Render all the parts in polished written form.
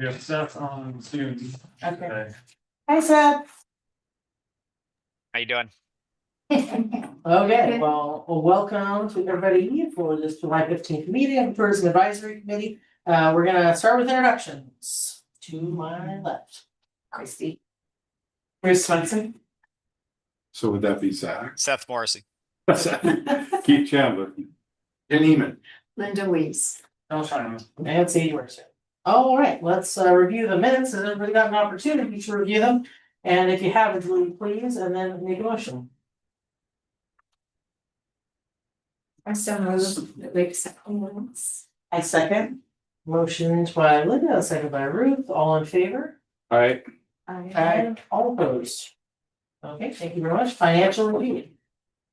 We have Seth on Zoom today. Hi, Seth. How you doing? Okay, well, welcome to everybody for this July 15th meeting of the Tourism Advisory Committee. We're gonna start with introductions. To my left, Christy. Bruce Swenson. So would that be Zach? Seth Morrissey. Keith Chandler. And Eamon. Linda Wees. No shining. And Sadie Mercer. All right, let's review the minutes. Has everybody got an opportunity to review them? And if you haven't, please, and then make a motion. I so move that we accept the minutes. I second. Motioned by Linda, second by Ruth, all in favor? Alright, Aye. All opposed. Okay, thank you very much. Financial review.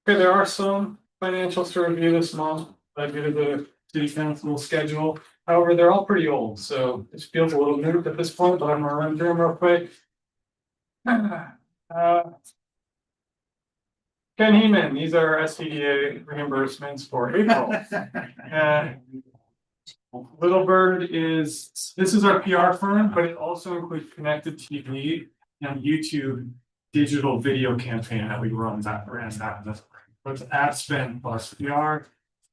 Okay, there are some financials to review this month, I did the city council schedule. However, they're all pretty old, so it feels a little new at this point, but I'm gonna run through them real quick. Ken Heeman, these are SCDA reimbursements for April. Little Bird this is our PR firm, but it also includes connected TV and YouTube digital video campaign that we ran that. It's ad spend plus PR.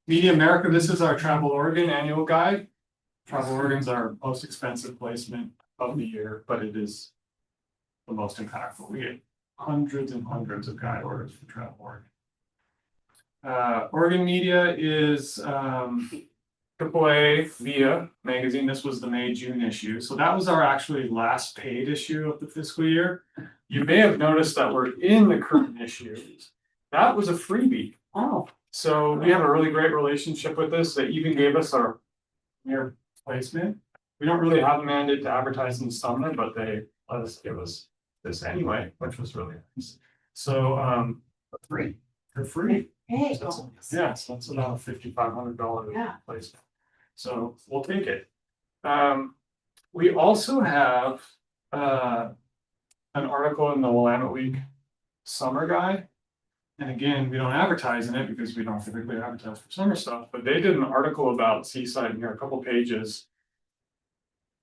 Media America, this is our Travel Oregon annual guide. Travel Oregon's our most expensive placement of the year, but it is the most impactful. We get hundreds and hundreds of guide orders for Travel Oregon. Oregon Media is AAA Via magazine. This was the May-June issue. So that was our actually last paid issue of the fiscal year. You may have noticed that we're in the current issue. That was a freebie. Oh. So we have a really great relationship with this. They even gave us our year placement. We don't really have a mandate to advertise in the summer, but they let us give us this anyway, which was really nice. So free. For free. Hey. So yes, that's about $5,500 Yeah. placement. So we'll take it. We also have an article in the Willamette Week summer guide. And again, we don't advertise in it because we don't typically advertise for summer stuff, but they did an article about Seaside in here, a couple pages.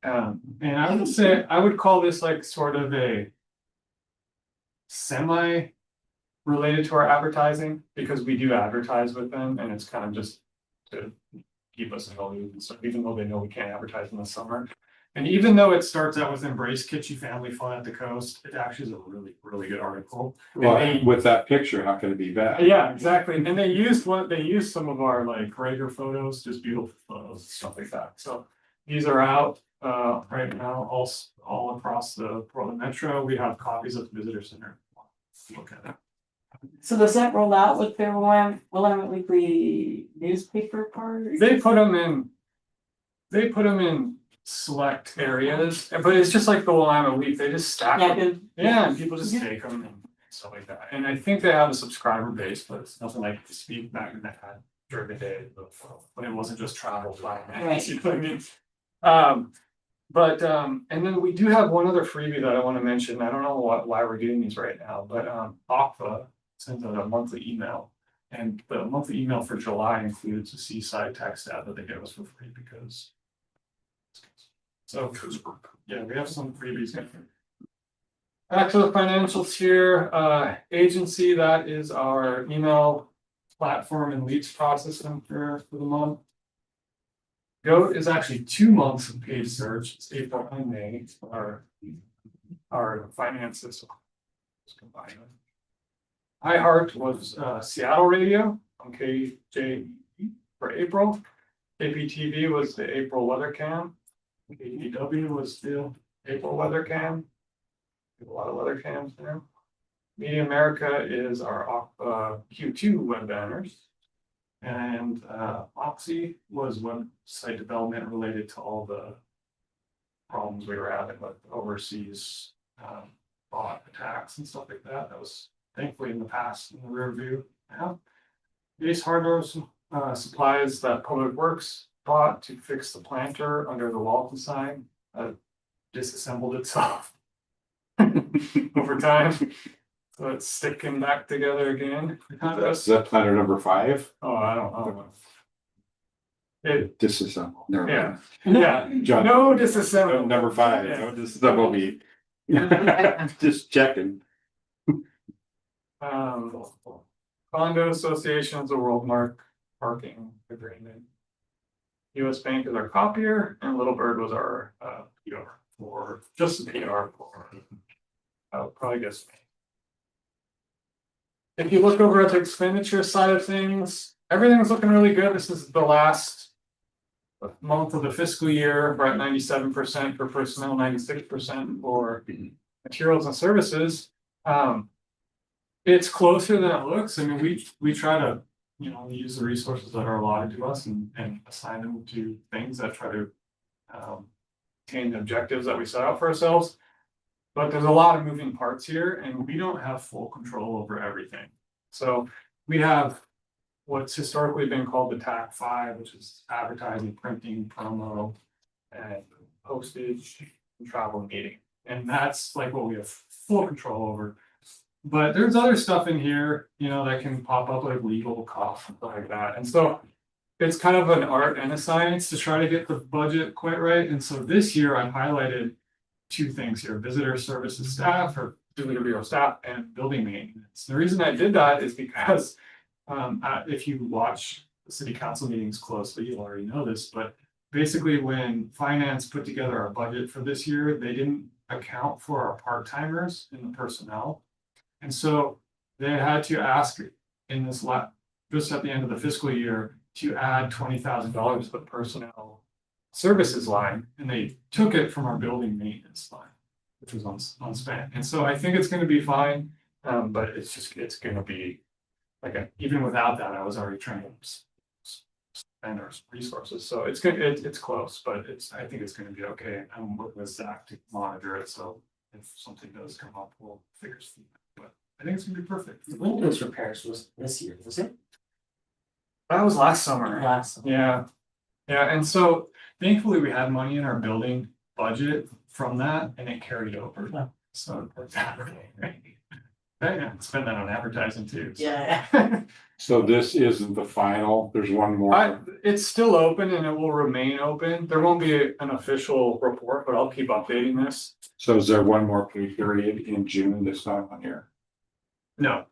And I would say, I would call this like sort of a semi related to our advertising, because we do advertise with them and it's kind of just to keep us in the loop and stuff, even though they know we can't advertise in the summer. And even though it starts out with embrace kitschy family fun at the coast, it actually is a really, really good article. well, with that picture, how can it be bad? Yeah, exactly. And they used some of our like regular photos, just beautiful photos, stuff like that. So these are out right now, all across the Portland Metro. We have copies at the visitor center. Look at it. So does that roll out with their Willamette Weekly newspaper part? They put them in select areas, but it's just like the Willamette Week. They just stack them. Yeah, and people just take them and stuff like that. And I think they have a subscriber base, but it's nothing like the speed back in that had during the day, when it wasn't just travel flying. Right. You know what I mean? And then we do have one other freebie that I want to mention. I don't know why we're doing these right now, but Aqua sends out a monthly email. And the monthly email for July includes a Seaside text ad that they give us for free because. So, yeah, we have some freebies. Back to the financials here, agency, that is our email platform and leads processing for the month. Goat is actually 2 months of paid search. It's April and May. Our finances combined. iHeart was Seattle radio on KJE for April. KPTV was the April weather cam. KDW was the April weather cam. A lot of weather cams there. Media America is our Q2 web banners. And Oxy was website development related to all the problems we were having with overseas bot attacks and stuff like that. That was thankfully in the past, in the rear view now. Ace Hardware supplies that Public Works bought to fix the planter under the Walton sign. Disassembled itself over time. So it's sticking back together again. Is that planner number 5? Oh, I don't know. It, Disassemble. Never yeah, mind. yeah, John, no disassemble. number 5, Yeah. no disassemble me. Just checking. Condo Association is a world mark parking agreement. US Bank is our copier and Little Bird was our PR for just the PR for probably just me. If you look over at the expenditure side of things, everything's looking really good. This is the last month of the fiscal year. We're at 97% for personnel, 96% for materials and services. It's closer than it looks. I mean, we try to, use the resources that are allotted to us and assign them to things that try to attain the objectives that we set out for ourselves. But there's a lot of moving parts here and we don't have full control over everything. So we have what's historically been called the TAC 5, which is advertising, printing, promo, and postage, and travel and meeting. And that's like what we have full control over. But there's other stuff in here, that can pop up like legal costs and stuff like that. And so it's kind of an art and a science to try to get the budget quite right. And so this year I've highlighted 2 things here: visitor services staff or visitor bureau staff and building maintenance. The reason I did that is because if you watch the city council meetings closely, you'll already know this, but basically when finance put together our budget for this year, they didn't account for our part-timers in the personnel. And so they had to ask in this just at the end of the fiscal year to add $20,000 to the personnel services line, and they took it from our building maintenance line, which was unspent. And so I think it's going to be fine, but it's going to be like even without that, I was already trying to spend our resources. So it's good. It's close, but I think it's going to be okay. I'm working with Zach to monitor it, so if something does come up, we'll figure something out. But I think it's gonna be perfect. The windows repairs was this year, was it? That was last summer. Last. Yeah. Yeah, and so thankfully we had money in our building budget from that and it carried over. Yeah. So it worked out okay, right? Yeah, spend that on advertising too. So. Yeah. So this isn't the final, there's one more. It's still open and it will remain open. There won't be an official report, but I'll keep updating this. So is there one more pay period in June this time on here? No,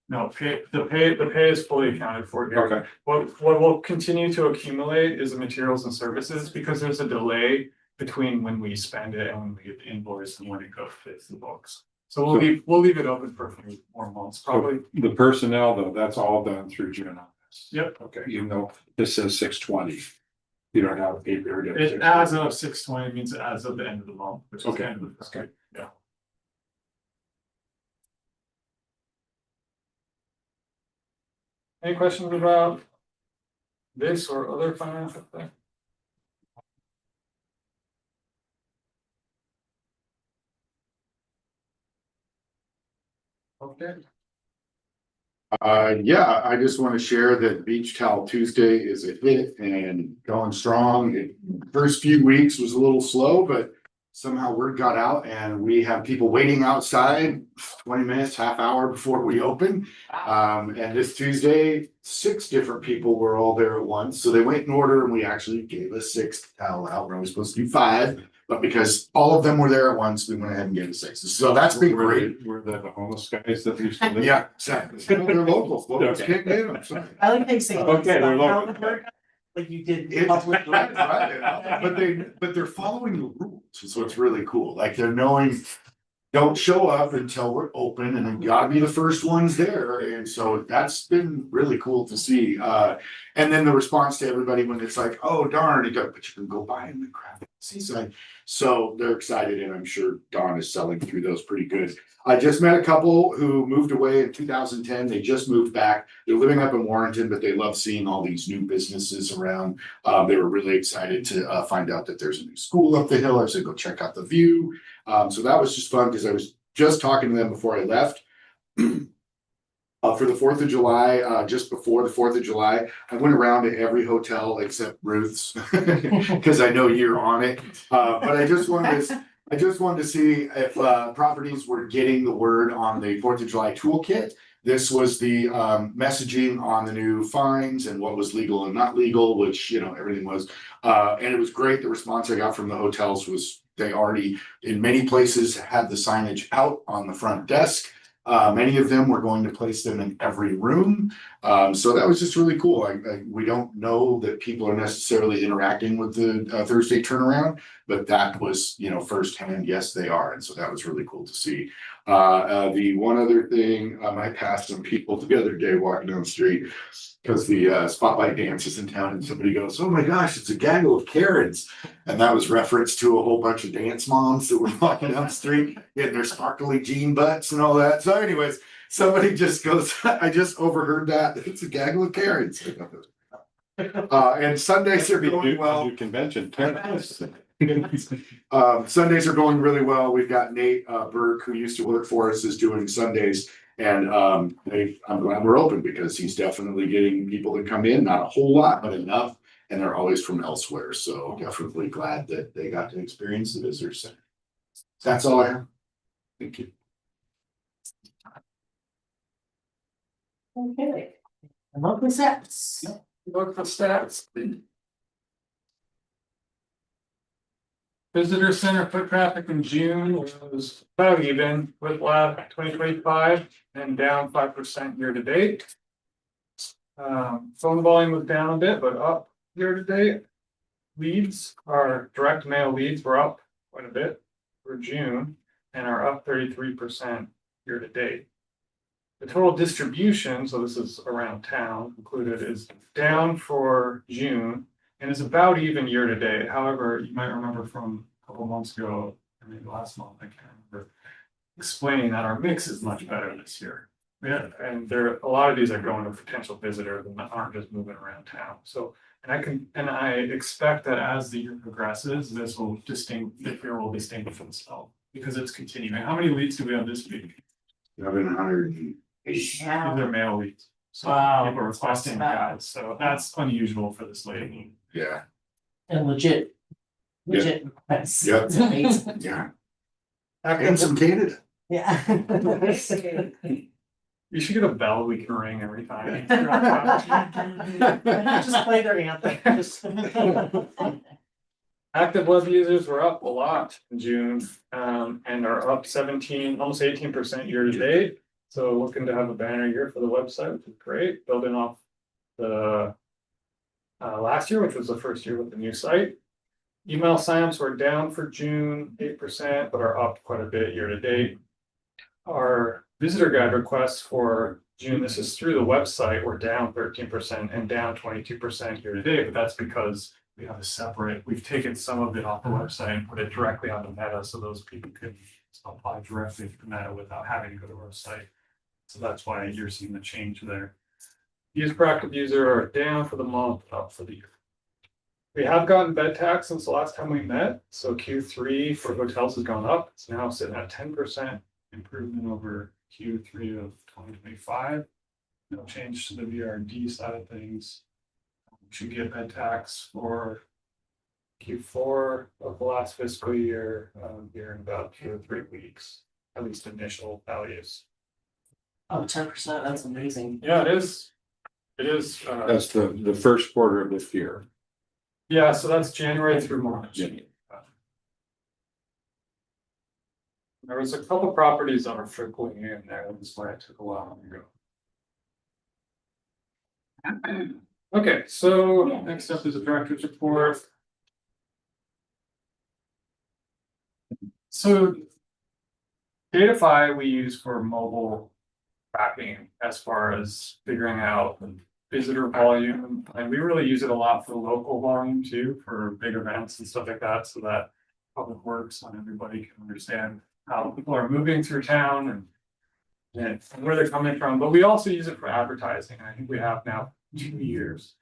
the pay is fully accounted for here. Okay, What will continue to accumulate is the materials and services because there's a delay between when we spend it and when we get the invoice and when it goes fits the books. So we'll leave it open for a few more months, probably. the personnel though, that's all done through June on this. Yep. Okay, even though this says 6/20, you don't have a pay period. It as of 6/20 means as of the end of the month, which is Okay. kind of the yeah. Any questions about this or other financial thing? Okay. Yeah, I just want to share that Beach Towel Tuesday is a hit and going strong. First few weeks was a little slow, but somehow word got out and we have people waiting outside 20 minutes, half hour before we open. And this Tuesday, 6 different people were all there at once. So they went in order and we actually gave a 6th towel out. We're only supposed to do 5. But because all of them were there at once, we went ahead and gave it 6. So that's been great. Were the homeless guys that used to live? Yeah, exactly. They're locals. Locals Okay. can't get them. Sorry. I like how you say. Okay, they're how local. it worked, like you did. It's public- right, but they're following the rules, so it's really cool. Like they're knowing, don't show up until we're open, and then gotta be the first ones there. And so that's been really cool to see. And then the response to everybody when it's like, oh darn, but you can go buy them and grab it at Seaside. So they're excited, and I'm sure Dawn is selling through those pretty good. I just met a couple who moved away in 2010. They just moved back. They're living up in Warrenton, but they love seeing all these new businesses around. They were really excited to find out that there's a new school up the hill. I said, go check out the view. So that was just fun because I was just talking to them before I left. For the 4th of July, just before the 4th of July, I went around to every hotel except Ruth's because I know you're on it. But I just wanted to see if properties were getting the word on the 4th of July toolkit. This was the messaging on the new fines and what was legal and not legal, which, you know, everything was. And it was great. The response I got from the hotels was they already, in many places, had the signage out on the front desk. Many of them were going to place them in every room. So that was just really cool. We don't know that people are necessarily interacting with the Thursday turnaround, but that was, you know, firsthand, yes, they are. And so that was really cool to see. The one other thing, I passed some people the other day walking down the street because the spotlight dance is in town and somebody goes, "Oh my gosh, it's a gaggle of Karens." And that was reference to a whole bunch of dance moms that were walking down the street getting their sparkly jean butts and all that. So anyways, somebody just goes, I just overheard that. It's a gaggle of Karens. And Sundays are going well. New convention. Sundays are going really well. We've got Nate Burke, who used to work for us, is doing Sundays. And I'm glad we're open because he's definitely getting people to come in, not a whole lot, but enough. And they're always from elsewhere. So definitely glad that they got to experience the visitor center. That's all I have. Thank you. Okay. Monthly stats. Look for stats. Visitor center foot traffic in June was about even with last 2025 and down 5% year to date. Phone volume was down a bit, but up year to date. Leads, our direct mail leads were up quite a bit for June and are up 33% year to date. The total distribution, so this is around town included, is down for June and is about even year to date. However, you might remember from a couple months ago, or maybe last month, I can't remember, explaining that our mix is much better this year. Yeah, and a lot of these are going to potential visitors and aren't just moving around town. So, and I expect that as the year progresses, this will distinguish itself because it's continuing. How many leads do we have this week? 180. These are mail leads. So Wow. people are requesting guides, so that's unusual for this late. Yeah. And legit. Requests. Yep. It's amazing. Yeah. And some Canada. Yeah. You should get a bell we can ring every time. Just play their anthem. Just- Active web users were up a lot in June, and are up 17, almost 18% year to date. So looking to have a banner year for the website, which is great, building off the last year, which was the first year with the new site. Email signups were down for June 8%, but are up quite a bit year to date. Our visitor guide requests for June, this is through the website, were down 13% and down 22% year to date, but that's because we have a separate, we've taken some of it off the website and put it directly on the Meta, so those people can apply directly to Meta without having to go to our site. So that's why you're seeing the change there. Views per active user are down for the month, up for the year. We have gotten bed tax since the last time we met, so Q3 for hotels has gone up. It's now sitting at 10% improvement over Q3 of 2025. No change to the VRD side of things. We should get bed tax for Q4 of the last fiscal year here in about 2 or 3 weeks, at least initial values. Oh, 10%, that's amazing. Yeah, it is. It is. That's the first quarter of this year. Yeah, so that's January through March. Yeah. There was a couple properties that were trickling in there. That's why it took a while to go. Okay, so next up is a director's report. So Datafy we use for mobile tracking as far as figuring out the visitor volume, and we really use it a lot for local volume too, for big events and stuff like that, so that public works and everybody can understand how people are moving through town and where they're coming from. But we also use it for advertising, and I think we have now 2 years.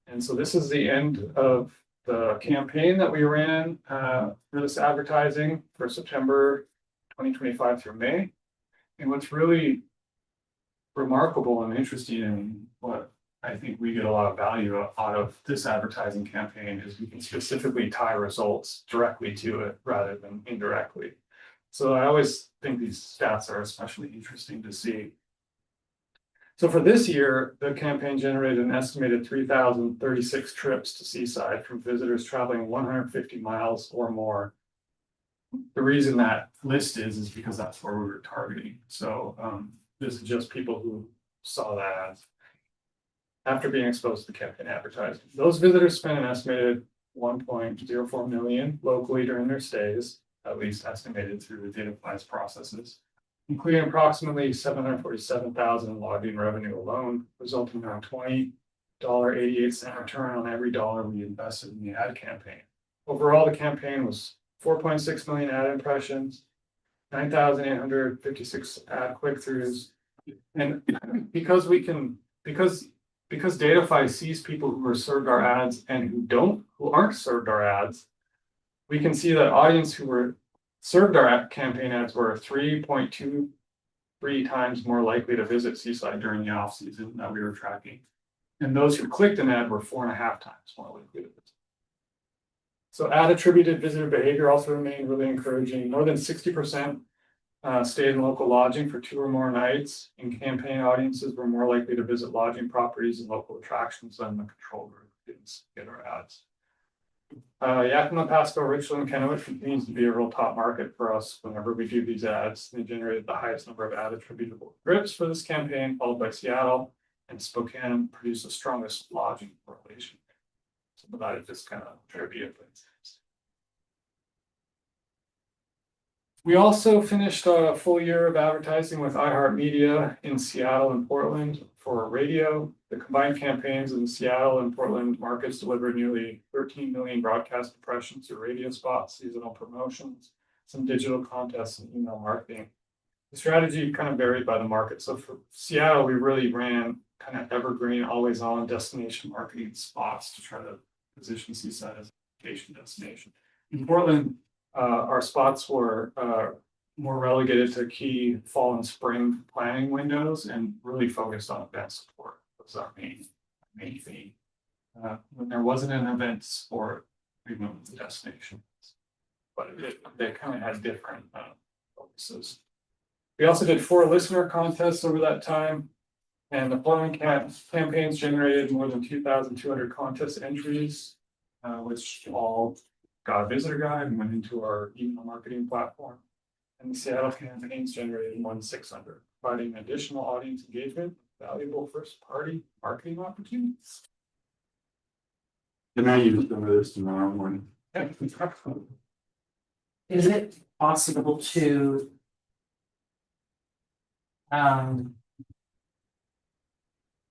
And so this is the end of the campaign that we ran for this advertising for September 2025 through May. And what's really remarkable and interesting, and what I think we get a lot of value out of this advertising campaign, is we can specifically tie results directly to it rather than indirectly. So I always think these stats are especially interesting to see. So for this year, the campaign generated an estimated 3,036 trips to Seaside from visitors traveling 150 miles or more. The reason that list is because that's where we were targeting. So this is just people who saw that as after being exposed to campaign advertising. Those visitors spent an estimated 1.04 million locally during their stays, at least estimated through the data applies processes, including approximately 747,000 in lodging revenue alone, resulting in a $20.88 return on every dollar we invested in the ad campaign. Overall, the campaign was 4.6 million ad impressions, 9,856 ad click-throughs. And because Datafy sees people who are served our ads and who aren't served our ads, we can see that audience who were served our campaign ads were 3.23 times more likely to visit Seaside during the off season that we were tracking. And those who clicked an ad were 4.5 times more likely to visit. So ad attributed visitor behavior also remained really encouraging. More than 60% stayed in local lodging for 2 or more nights, and campaign audiences were more likely to visit lodging properties and local attractions than the control group didn't get our ads. Yakima, Pasco, Richland, Kennewick continues to be a real top market for us whenever we do these ads. They generated the highest number of ad attributable trips for this campaign, followed by Seattle, and Spokane produced the strongest lodging correlation. So that is just kind of trivia. We also finished a full year of advertising with iHeartMedia in Seattle and Portland for radio. The combined campaigns in the Seattle and Portland markets delivered nearly 13 million broadcast impressions through radio spots, seasonal promotions, some digital contests, and email marketing. The strategy kind of varied by the market. So for Seattle, we really ran kind of evergreen, always on destination marketing spots to try to position Seaside as a vacation destination. In Portland, our spots were more relegated to key fall and spring planning windows and really focused on event support. That was our main theme. When there wasn't an event sport, we moved the destination. But they kind of had different focuses. We also did 4 listener contests over that time. And the Portland campaigns generated more than 2,200 contest entries, which all got a visitor guide and went into our email marketing platform. And the Seattle campaigns generated more than 600, providing additional audience engagement, valuable first-party marketing opportunities. And I use some of this tomorrow morning. Is it possible to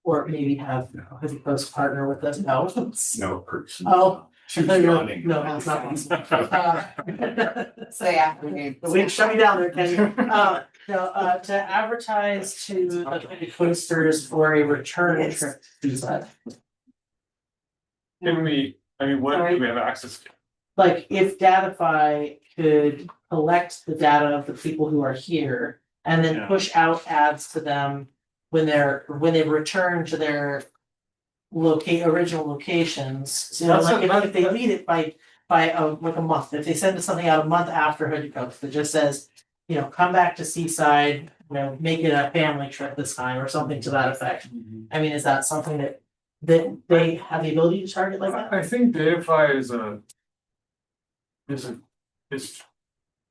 or maybe have a close partner with us? No. No person. Oh. She's No, yawning. no, that's not possible. So yeah, we need. Wait, shut me down there, Kenny. To advertise to the posters for a return trip to Seaside. Can we, what do we have access to? Like if Datafy could collect the data of the people who are here and then Yeah. push out ads to them when they return to their original locations. So That's like what- if they lead it by like a month, if they send something out a month after Hoodie Coast that just says, come back to Seaside, make it a family trip this time or something to that effect. I mean, is that something that they have the ability to target like that? I think Datafy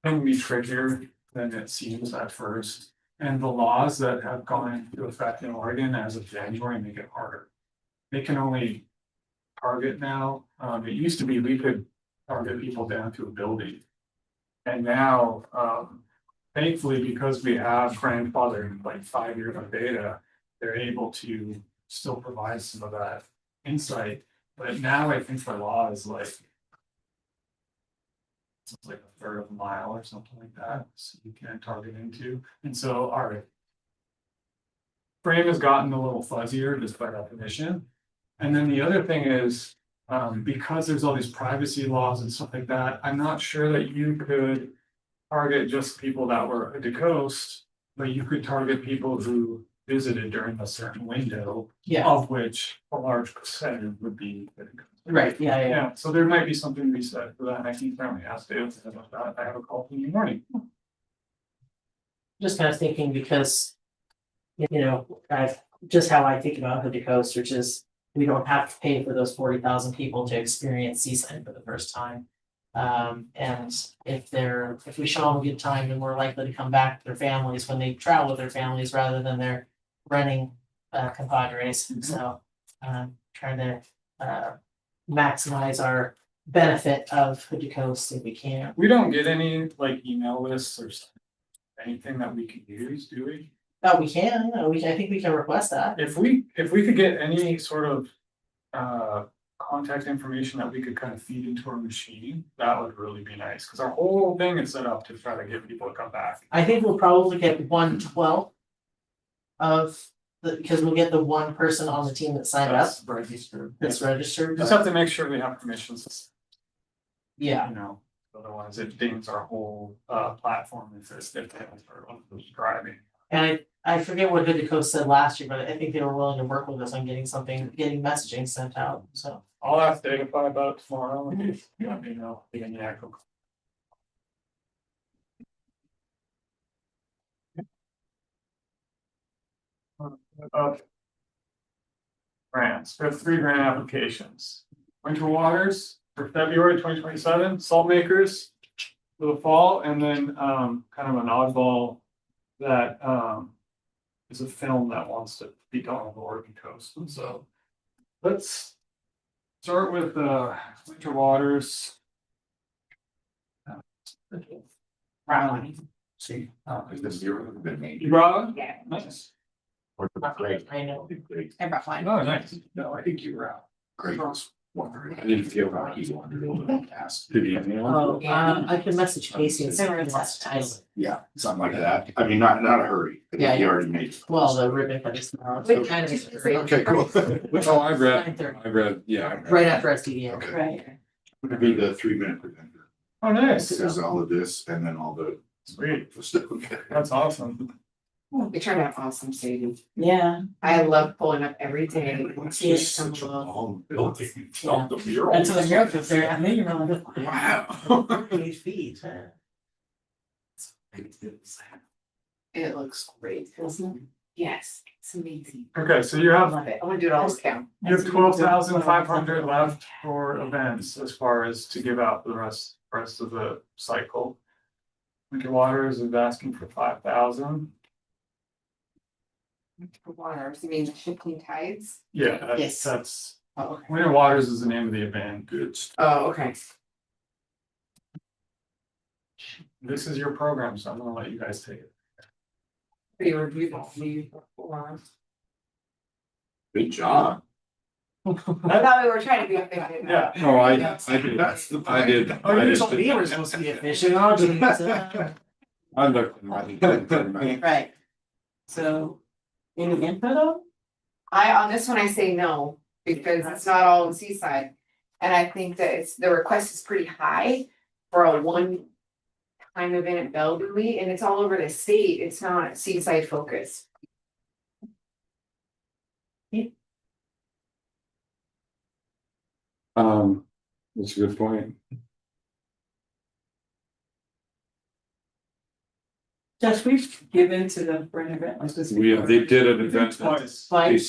can be trickier than it seems at first. And the laws that have gone into effect in Oregon as of January make it harder. They can only target now. It used to be we could target people down to a building. And now, thankfully, because we have grandfathered like 5 years of data, they're able to still provide some of that insight. But now I think the law is like, it's like a third of a mile or something like that. So you can't target into. And so our frame has gotten a little fuzzier just by definition. And then the other thing is, because there's all these privacy laws and stuff like that, I'm not sure that you could target just people that were at the coast, but you could target people who visited during a certain window, Yeah, of which a large percentage would be. right, yeah. Yeah, so there might be something to be said for that, and I can certainly ask Dave about that. I have a call in the morning. Just kind of thinking because, just how I think about Hood to Coast, which is we don't have to pay for those 40,000 people to experience Seaside for the first time. And if we show them a good time, then we're likely to come back to their families when they travel with their families rather than their running compadres. So trying to maximize our benefit of Hood to Coast if we can. We don't get any like email lists or anything that we can use, do we? Oh, we can, I think we can request that. If we could get any sort of contact information that we could kind of feed into our machine, that would really be nice, because our whole thing is set up to try to get people to come back. I think we'll probably get 1/12 of because we'll get the one person on the team that signed up, That's registered. that's registered. Just have to make sure we have permissions, Yeah, you know, otherwise it dings our whole platform if they haven't started subscribing. and I forget what Hood to Coast said last year, but I think they were willing to work with us on getting messaging sent out, so. I'll ask Datafy about it tomorrow and just let me know if any actual. Grants, we have 3 grant applications. Winter Waters for February 2027, Salt Makers for the fall, and then kind of an oddball that is a film that wants to be done on the Oregon coast. And so let's start with Winter Waters. See, this year would have been made. You brought it? Yeah. Nice. Or great, I know. great. I brought mine. Oh, nice. No, I think you were out. Great was wondering. I didn't feel How right. he wanted to go to ask. Did you email? Oh, Yeah. I can message Casey and see if he wants to title it. Yeah, something like that. I mean, not a hurry. I think Yeah, He yeah. already made. it. Well, the ribbon cut is tomorrow. Wait, It's kind of is it- extreme. Okay, cool. Oh, I read, 9:30. yeah. I read. Right after SDDM. Okay. Right. Would be the 3-minute presenter. Oh, nice. This is all of this and then all the Sweet. stuff. That's awesome. They turned out awesome, Sadie. Yeah, I love pulling up every day. It's See, just it's such a come long building. It's Yeah. all the mural. until the miracle there, I mean, you're like, Wow. 8 feet. It looks great, doesn't it? Yes, it's amazing. Okay, so you I have love it. I wanna do it all count. 12,500 left for events as far as to give out the rest of the cycle. Winter Waters is asking for 5,000. For waters, you mean the shifting tides? Yeah, Yes. that's Oh, okay. Winter Waters is the name of the event. Good stuff. Oh, okay. This is your program, so I'm gonna let you guys take it. You reviewed the waters. Good job. I thought we were trying to be efficient. Yeah. No, I That's did, the I did. Oh, you I told just We were supposed to be efficient, oh, geez. I looked. and I- Right. So, any input on? On this one, I say no, because it's not all in Seaside. And I think that the request is pretty high for a one-time event at Bellevue, and it's all over the state, it's not Seaside focused. That's a good point. Josh, we've given to them for an event like this. They did an We did event. twice. Like,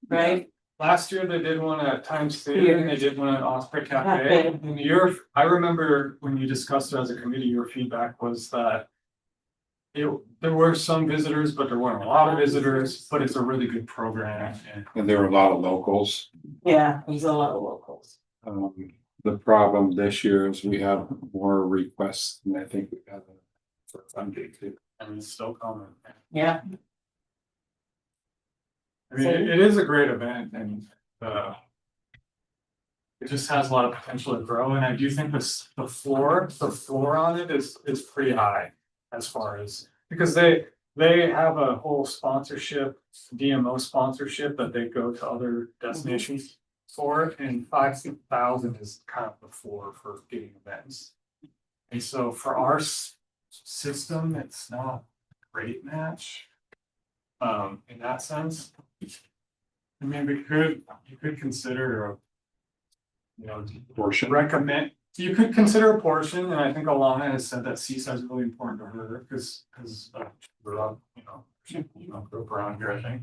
right? Last year they did one at Times Theater and they did one at Osprey Cafe. Cafe. And I remember when you discussed it as a committee, your feedback was that there were some visitors, but there weren't a lot of visitors, but it's a really good program and And there were a lot of locals. Yeah, there's a lot of locals. The problem this year is we have more requests than I think we have for funding too. it's still coming. Yeah, I mean, it is a great event and it just has a lot of potential to grow, and I do think the floor on it is pretty high as far as, because they have a whole sponsorship, DMO sponsorship that they go to other destinations for, and 5,000 is kind of the floor for getting events. And so for our system, it's not a great match. In that sense. I mean, you could consider Portion. you could consider a portion, and I think Alana has said that Seaside is really important to her, because we're up, grew up around here, I think.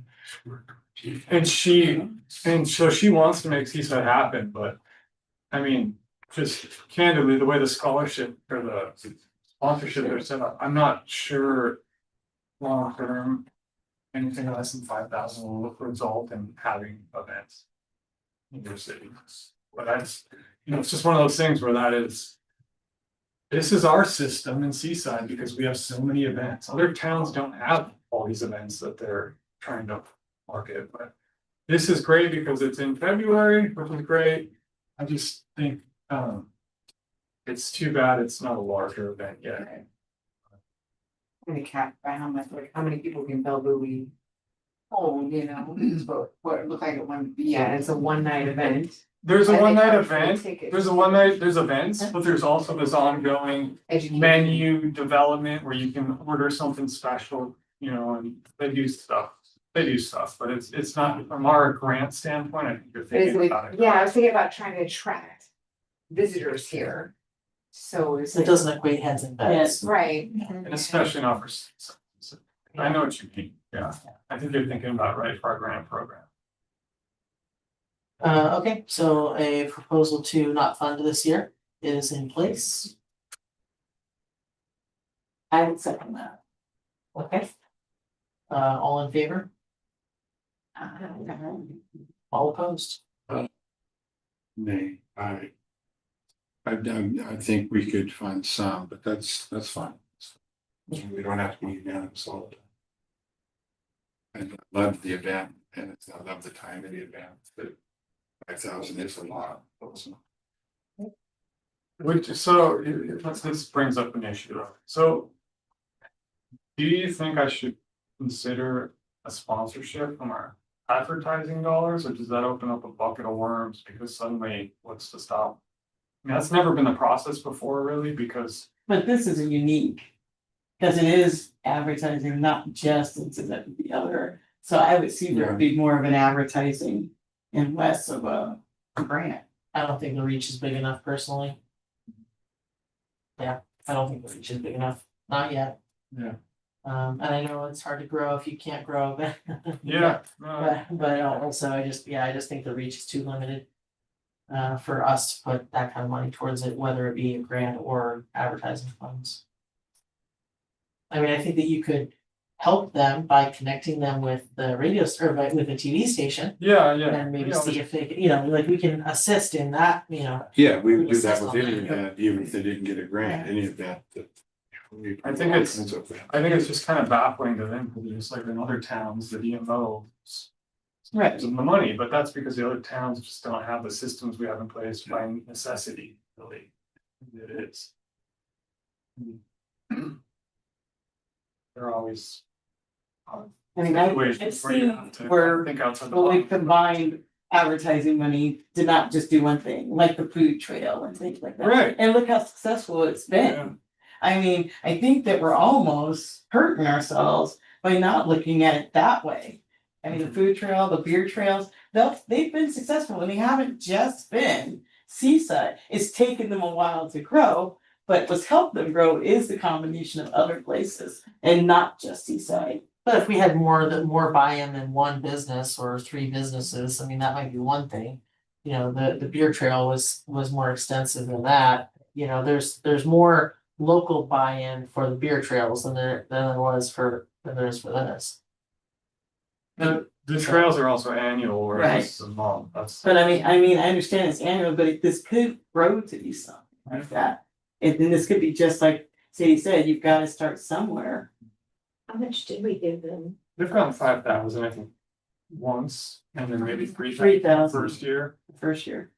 And so she wants to make Seaside happen, but. I mean, just candidly, the way the scholarship or the sponsorship are set up, I'm not sure. Long term, anything less than 5,000 will result in having events. In your city, but that's, it's just one of those things where that is. This is our system in Seaside because we have so many events. Other towns don't have all these events that they're trying to market, but. This is great because it's in February, which is great. I just think, it's too bad it's not a larger event yet. And cap by how much, like, how many people can Bellevue hold, you know, is what it looked like it wanted to be at, it's a one night event. There's a And they one night charge for the event, tickets. there's events, but there's also this ongoing Education. menu development where you can order something special, and they do stuff. They do stuff, but it's not from our grant standpoint, I think you're thinking about it. Yeah, I was thinking about trying to attract visitors here. So it's. It doesn't equate heads and beds. Right. And especially not for, I know what you mean, yeah, I think you're thinking about right for our grant program. Okay, so a proposal to not fund this year is in place. I would second that. Okay. All in favor? All opposed? Nay, I think we could find some, but that's fine. We don't have to be unanimous all the time. I love the event and I love the time of the event, but 5,000 is a lot. This brings up an issue, so. Do you think I should consider a sponsorship from our advertising dollars, or does that open up a bucket of worms because suddenly what's to stop? I mean, that's never been the process before really, because, But this is a unique. Cause it is advertising, not just into the other, so I would see there would be more of an advertising and less of a grant. I don't think the reach is big enough personally. Yeah, I don't think the reach is big enough, not yet. yeah, And I know it's hard to grow if you can't grow, but. yeah. But also, I just think the reach is too limited. For us to put that kind of money towards it, whether it be a grant or advertising funds. I mean, I think that you could help them by connecting them with the radio or with the TV station. Yeah. And maybe see if they, like we can assist in that, Yeah, we would do Assist that with on any that. event, even if they didn't get a grant, any event that. I think it's just kind of baffling to them, because just like in other towns, the DMO. Right. Gives them the money, but that's because the other towns just don't have the systems we have in place by necessity, really. It is. They're always. I mean, I've situations where you seen have to where think outside the when we box. combined advertising money to not just do one thing, like the food trail and things like that. Right. And look how successful it's Yeah. been. I mean, I think that we're almost hurting ourselves by not looking at it that way. I mean, the food trail, the beer trails, they've been successful and they haven't just been Seaside. It's taken them a while to grow, but what's helped them grow is the combination of other places and not just Seaside. but if we had more buy-in than one business or 3 businesses, I mean, that might be one thing. The beer trail was more extensive than that, there's more local buy-in for the beer trails than there is for this. The trails are also annual, whereas Right. this is a month, that's. But I mean, I understand it's annual, but this could grow to be something like that. And then this could be just like Sadie said, you've got to start somewhere. How much did we give them? They've gotten 5,000, I think, once, and then maybe 3,000 3,000 first year. the first year.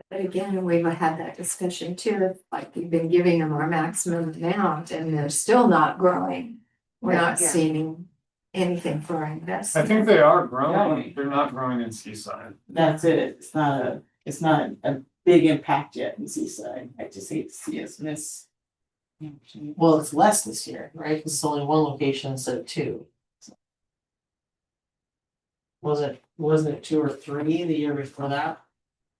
But again, we've had that discussion too, if like you've been giving them our maximum amount and they're still not growing. We're not Yeah. seeing anything for our I investment. think they are growing, Growing. they're not growing in Seaside. That's it. It's not a big impact yet in Seaside. I just hate to see us miss. Well, it's less this year, right? It's only 1 location instead of 2. Wasn't it 2 or 3 the year before that?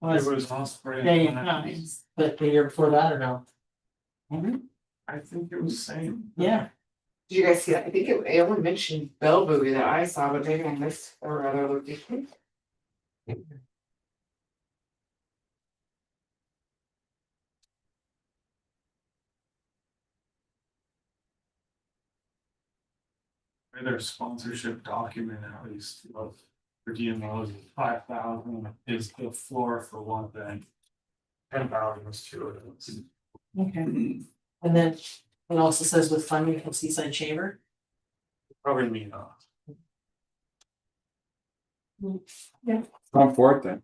It was Osprey. Day and times. But the year before that or no? I think it was same. Yeah. Did you guys see that? I think it only mentioned Bellevue that I saw, but maybe I missed or other location. Their sponsorship document at least of for DMOs is 5,000 is the floor for one thing. 10,000 is two of those. Okay. And then it also says with funding from Seaside Chamber. Probably me not. I'm for it then.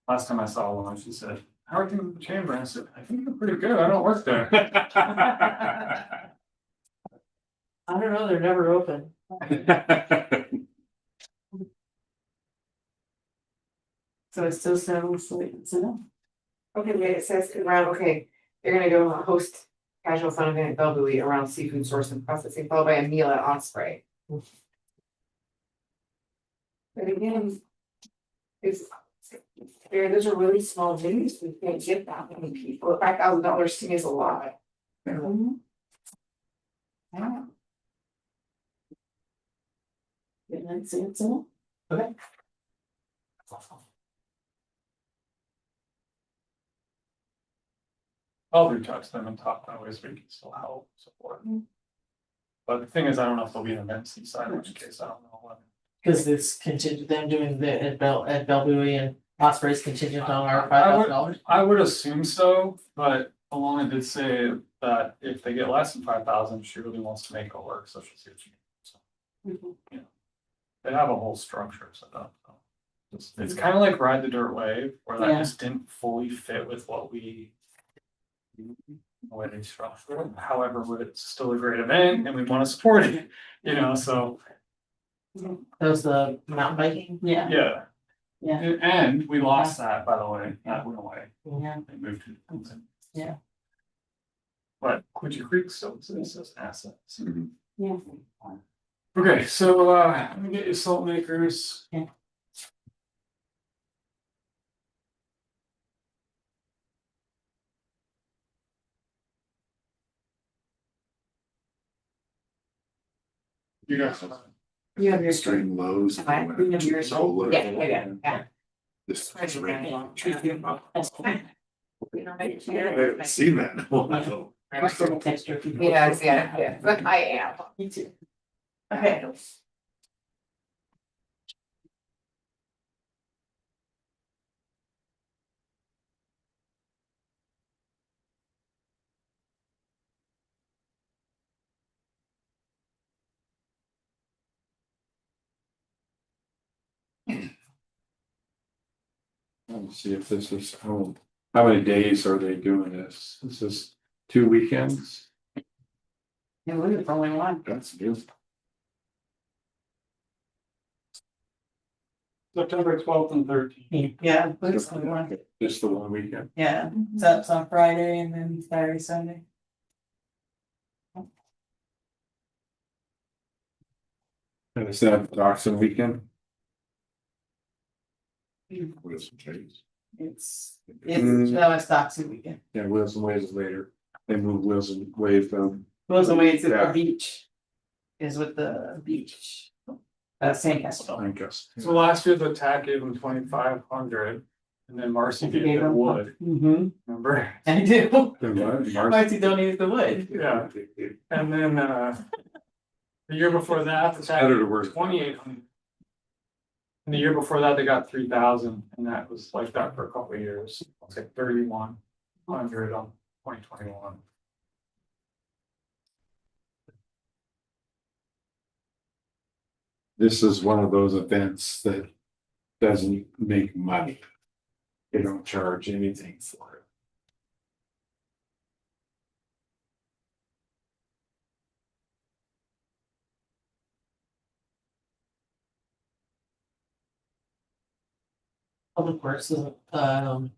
Last time I saw one, she said, "How are things in the chamber?" And I said, "I think they're pretty good. I don't work there." I don't know, they're never open. So it still sounds like it's enough. Okay, wait, it says around, okay, they're gonna go host casual fun event at Bellevue around seafood source and processing, followed by a meal at Osprey. But again, it's, those are really small venues, we can't get that many people, $5,000 to me is a lot. Didn't say it's enough. Okay. I'll reach out to them and talk about ways we can still help support. But the thing is, I don't know if there'll be an event Seaside, in which case I don't know when. Cause this contingent, them doing the at Bellevue and Osprey's contingent on our $5,000. I would assume so, but Alana did say that if they get less than 5,000, she really wants to make it work, so she'll see what she can do. So, you know, they have a whole structure set up. So. It's kind of like Ride the Dirt Wave, where that Yeah. just didn't fully fit with what we the way they structured it. However, it's still a great event and we want to support it, you know, so. That was the mountain biking. Yeah. Yeah. Yeah. And we lost that, by the way, that went away, Yeah. they moved to Clinton. Yeah. But Quincy Creek still exists as assets. Yeah. Okay, so let me get you salt makers. Yeah. You guys. You have your String lows. Am I? You have yours. Solar. Yeah. This. I've See that? Yeah, but I am. Me too. Okay. Let's see if this is, how many days are they doing this? Is this 2 weekends? Yeah, we have only one. That's new. September 12th and 13th. Yeah, it's only one. Just the 1 weekend. Yeah, that's on Friday and then Saturday, Sunday. And is that Dachshund weekend? It's, Mm. no, it's Doxy weekend. Yeah, Wheels and Waves is later. They moved Wheels and Wave from. Goes away, it's at Yeah. the beach. Is with the beach. Sandcastle. I guess. So last year the TAC gave them 2,500 and then Marcy gave them wood, Mm-hmm, remember? I do. Then what? Marcy donated the wood. Yeah, and then the year before that, the TAC Better to gave work. 2,800. And the year before that, they got 3,000 and that was like that for a couple of years. It's like 3,100 on 2021. This is one of those events that doesn't make money. They don't charge anything for it. Public Works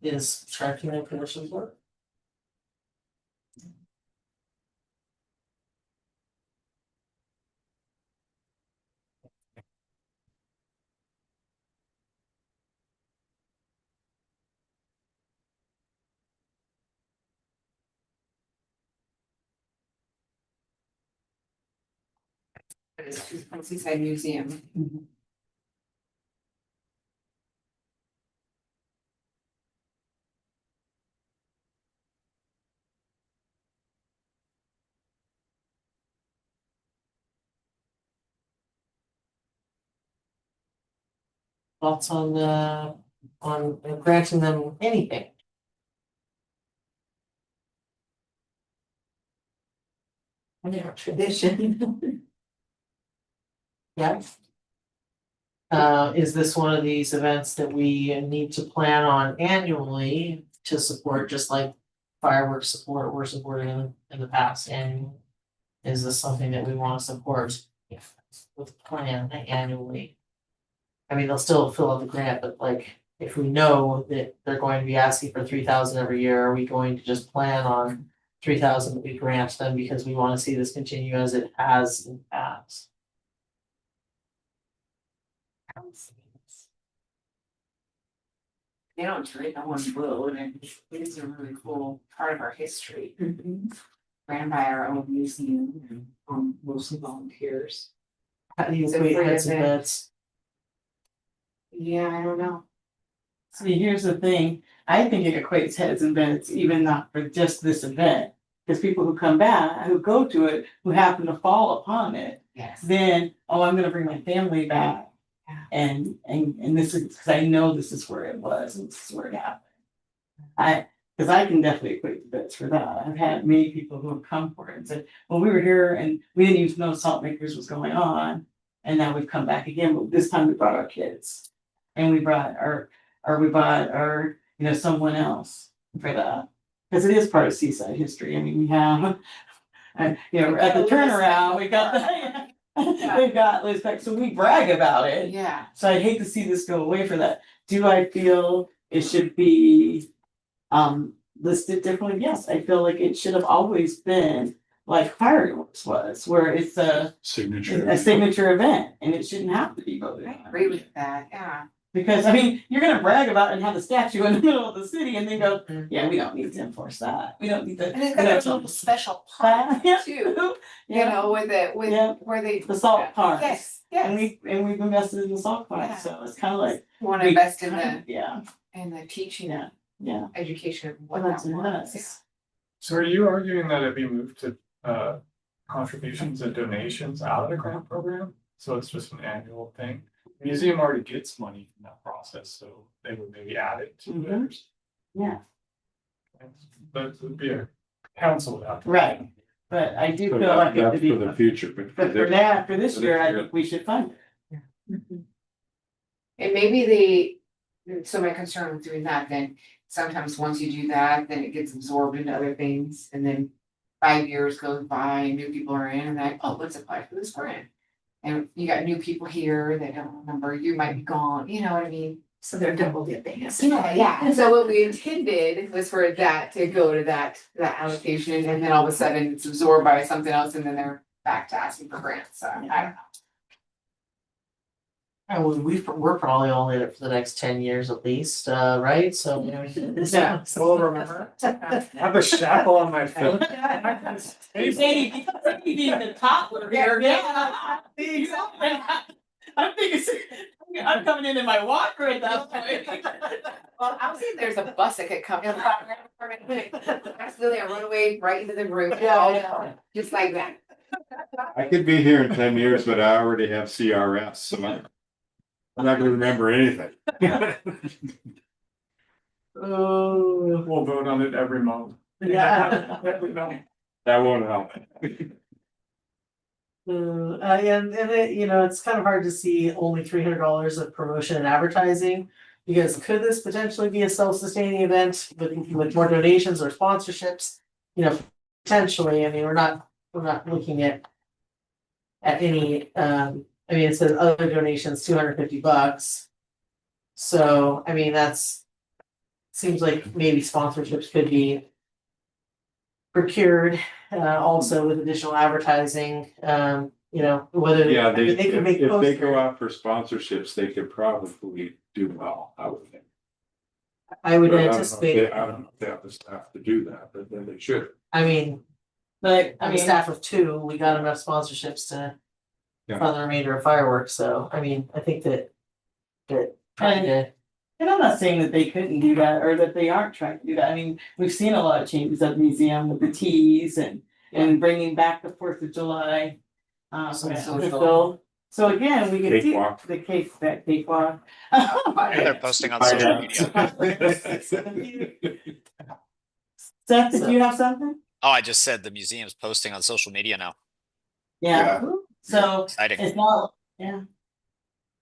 is charging their commission for it. It's Seaside Museum. Thoughts on granting them anything? Tradition. Yeah. Is this one of these events that we need to plan on annually to support, just like fireworks support we're supporting in the past, and is this something that we wanna support with plan annually? I mean, they'll still fill out the grant, but like, if we know that they're going to be asking for 3,000 every year, are we going to just plan on 3,000 that we grant them because we wanna see this continue as it has in the past? They don't treat no one blue, and it is a really cool part of our history. Ran by our own museum and mostly volunteers. How do you It's a equate free heads and event. beds? Yeah, I don't know. See, here's the thing, I think it equates heads and beds, even not for just this event. Because people who come back, who go to it, who happen to fall upon it, Yes. then, oh, I'm gonna bring my family back. Yeah. And this is, because I know this is where it was, and this is where it happened. Because I can definitely equate the beds for that. I've had many people who have come for it and said, well, we were here and we didn't even know Salt Makers was going on. And now we've come back again, but this time we brought our kids. And we brought our, someone else for that. Because it is part of Seaside history. I mean, we have, at the turnaround, we got we've got Liz Peck, so we brag about it. Yeah. So I'd hate to see this go away for that. Do I feel it should be listed differently? Yes, I feel like it should have always been like fireworks was, where it's a signature event and it shouldn't have to be voted I on. agree with that, yeah. Because I mean, you're gonna brag about it and have the statue in the middle of the city and then go, yeah, we don't need to enforce that. We don't need to. And it's got a little special part Yeah. too, Yeah. Yeah. where they. The salt parks. Yes, And yes. we've invested in the salt park, Yeah. so it's kind of like. Want to invest in Yeah, the teaching yeah, yeah. education of what Well, that was. that's So are you arguing that it be moved to contributions and donations out of the grant program? So it's just an annual thing? Museum already gets money from that process, so they would maybe add it to Mhm. theirs. Yeah. That would be a council out. Right, but I do So feel like it that's could be, for the future, but but for that, for this for year, this I year. think we should fund it. And maybe so my concern with doing that, then sometimes once you do that, then it gets absorbed into other things, and then 5 years goes by and new people are in and like, oh, let's apply for this grant. And you got new people here that don't remember, you might be gone, you know what I mean? So they're double dipping. Yeah, so what we intended was for that to go to that allocation, and then all of a sudden it's absorbed by something else, and then they're back to asking for grants, so I don't know. And we're probably all in it for the next 10 years at least, right? So, Yeah. We'll remember. I have a shackle on my foot. Sadie, you need the toddler here. Yeah. I'm thinking, I'm coming in my walker at that point. Well, I was thinking there's a bus that could come in. Accidentally, I run away right into the room, just like that. I could be here in 10 years, but I already have CRS, so I'm not gonna remember anything. Oh, We'll vote on it every month. yeah. That won't help. And it's kind of hard to see only $300 of promotion and advertising. Because could this potentially be a self-sustaining event with more donations or sponsorships? Potentially, I mean, we're not looking at any, it says other donations, $250. So, I mean, seems like maybe sponsorships could be procured, also with additional advertising, whether. Yeah, they could make if they posters. go out for sponsorships, they could probably do well, I would think. I would But I don't know if anticipate, I don't know if they have the staff to do that, but then they should. I mean, But on a staff of 2, we got enough sponsorships to Yeah. for the remainder of fireworks, so, I mean, I think that. Trying to, And I'm not saying that they couldn't do that or that they aren't trying to do that. I mean, we've seen a lot of changes at the museum with the teas and bringing back the 4th of July. Some Yeah, social. So again, we can see Cakewalk. the cakewalk. Yeah, they're posting on social media. Seth, did you have something? Oh, I just said the museum's posting on social media now. Yeah, so Exciting. it's not, yeah.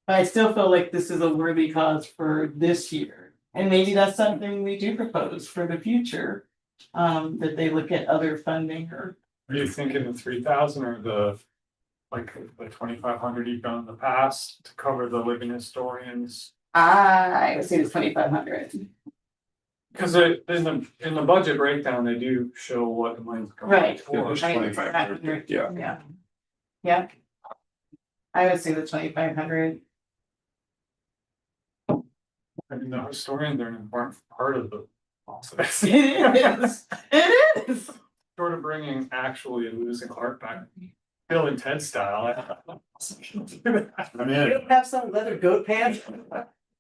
But I still feel like this is a worthy cause for this year, and maybe that's something we do propose for the future. That they look at other funding or, Are you thinking the 3,000 or the 2,500 you've done in the past to cover the living historians? I would say it's 2,500. Because in the budget breakdown, they do show what the money's going Right. towards. 2,500, yeah. Yeah. Yeah. I would say the 2,500. I mean, the historians are an important part of the process. It is, it is. Sort of bringing actually losing art back, Bill and Ted style. I'm you in. don't have some leather goat pants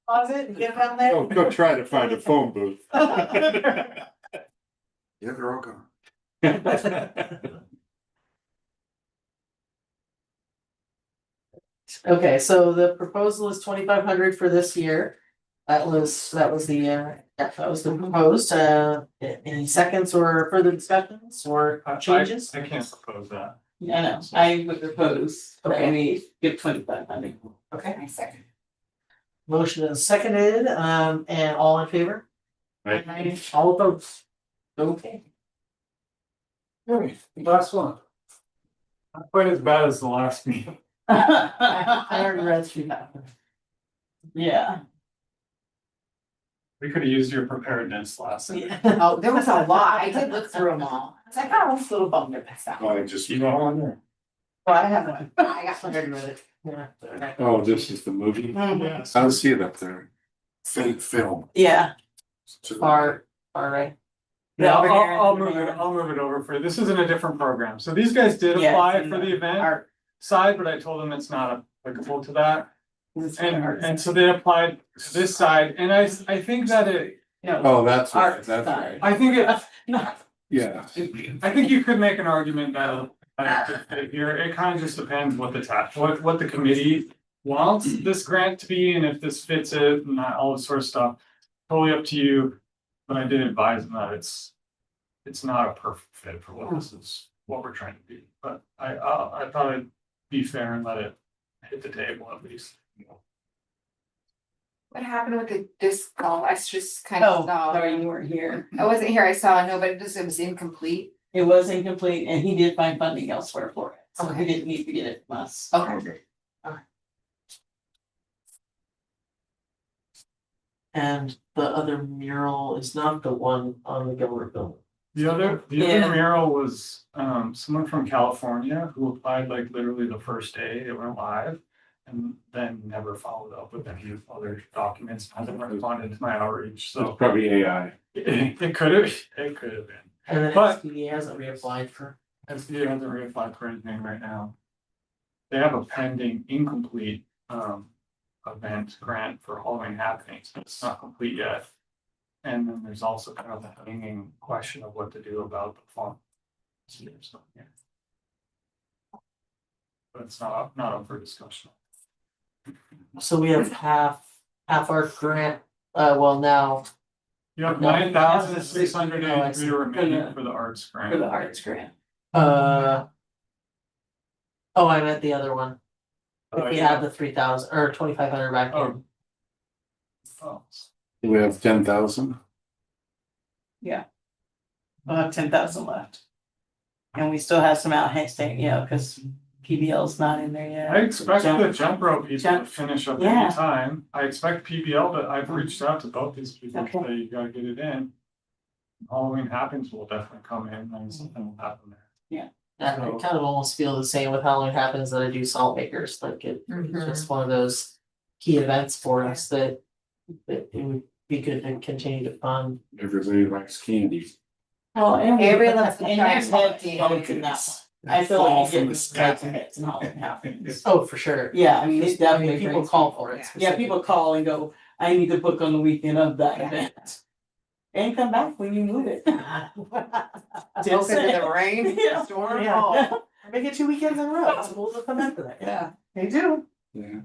closet and get down there? Go try to find a phone booth. Yeah, they're all gone. Okay, so the proposal is 2,500 for this year. That was the proposed, any seconds or further discussions or changes? I can't propose that. I know, I would propose that we give 2,500. Okay, I second. motion is seconded, and all in favor? Right. All opposed? Okay. Alright, last one. Not quite as bad as the last meeting. I already read through that. Yeah. We could have used your preparedness last time. Oh, there was a lot. I did look through them all. It's like, oh, this little bummer missed out. I just, You got one there? Well, I have one. I got I one. already read it. Yeah. Oh, this is the movie? Yes. I don't see it up there. fake film. Yeah. Far right. Yeah, over here. I'll move it over for you. This is in a different program. So these guys did Yeah, apply it's in for the event Art. side, but I told them it's not applicable to that. This is for art. And so they applied to this side, and I think that No, Oh, that's right, art that's right. side. I think it, Not. Yeah. I think you could make an argument that here, it kind of just depends what what the committee wants this grant to be, and if this fits it, and all this sort of stuff. Totally up to you, but I did advise them that it's not a perfect fit for what we're trying to do, but I thought it'd be fair and let it hit the table at least. What happened with the disc golf? I just kind of Oh, saw. sorry, you weren't here. I wasn't here. I saw, no, but it was incomplete. It was incomplete and he did find funding elsewhere for it, so he Okay. didn't need to get it from us. Okay. And the other mural is not the one on the Gilbert building. The other Yeah. mural was someone from California who applied like literally the first day it went live. And then never followed up with any other documents, hasn't responded to my outreach, It's so probably AI. it could have been. And then But- SPD hasn't reapplied for. SBA hasn't reapplied for anything right now. They have a pending incomplete event grant for Halloween happenings, but it's not complete yet. And then there's also kind of a hanging question of what to do about the font. So, yeah. But it's not up for discussion. So we have half our grant, well now, You have No, 9,683 remaining for the arts grant. For the arts grant. oh, I meant the other one. If we yeah. add the 3,000 or 2,500 back in. Oh. We have 10,000. We'll have 10,000 left. And we still have some out staying, cause PBL's not in there yet. I expect the jump rope people to Jump- finish up yeah. any time. I expect PBL, but I've reached out to both these people to Okay. say you gotta get it in. Halloween happens will definitely come in and something will happen there. I kind of almost feel the same with Halloween happens that I do salt makers, like it's Mhm. just one of those key events for us that it would be good to continue to fund. Everybody likes candy. Well, and Everyone loves the and there's giant head pumpkin. bones in that I feel Fall like you from get the sky. lots of hits and all that happens. Oh, for sure. Yeah, I mean, it definitely People brings call people. for it. Yeah, people call and go, I need to book on the weekend of that event. And come back when you move it. Because of the rain, Yeah. storm, Yeah. oh. Make it 2 weekends in a row. Schools will come after that. Yeah, they do. Yeah.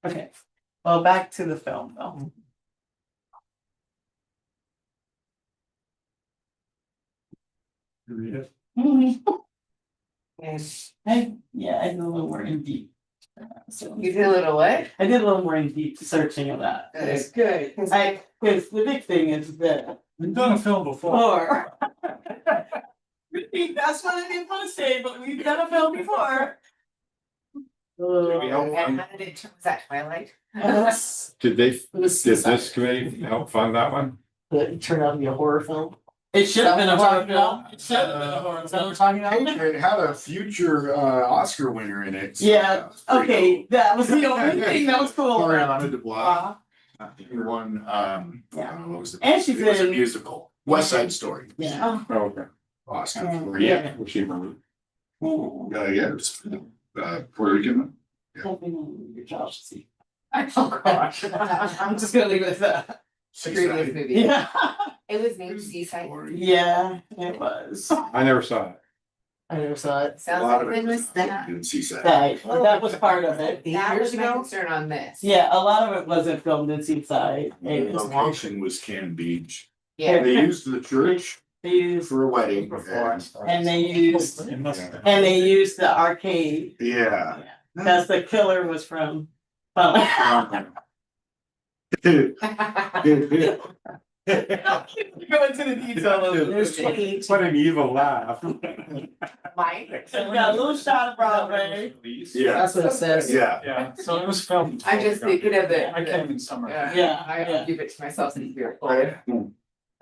Okay, well, back to the film though. Read it. Yeah, I did a little more in deep. So You did a little what? I did a little more in deep searching of that. Good. Because the big thing is that We've done a film before. That's what I didn't want to say, but we've done a film before. And how did it turn, was that Twilight? Did they, It was did Seaside. this committee help fund that one? It turned out to be a horror film. It should have been a horror film. It Is should have been a horror that what we're film. talking about? It had a future Oscar winner in it. so Yeah, that was pretty okay, that was the only thing that was cool. cool. Ariana DeBois, Uh, he won, Yeah. what was it? And she's It was a in- musical, West Side Story, Yeah. Oh, okay. Oscar. Yeah. Yeah, was she movie? Yeah, it was, Puerto Rican. Your job, see. Oh, gosh. I'm just gonna leave it at that. Previous movie. Yeah, It was named Seaside. yeah, it was. I never saw it. I never saw it. A Sounds lot like of it when was that? in Seaside. That was part of it. 8 That years was my ago. concern on this. Yeah, a lot of it wasn't filmed in Seaside. The It was location was Cannon Beach. Yeah. They used the church They used, for a wedding. Before I and- started. and they used, It must have been. and they used the arcade. Yeah. Because the killer was from. Go into the detail of There's it. 28. What an evil laugh. Mike. So we got a little shot of Broadway. Yeah, That's what it says. yeah. Yeah, so it was filmed. I'm just thinking of the. I came in summer. Yeah, I yeah. keep it to myself since you're.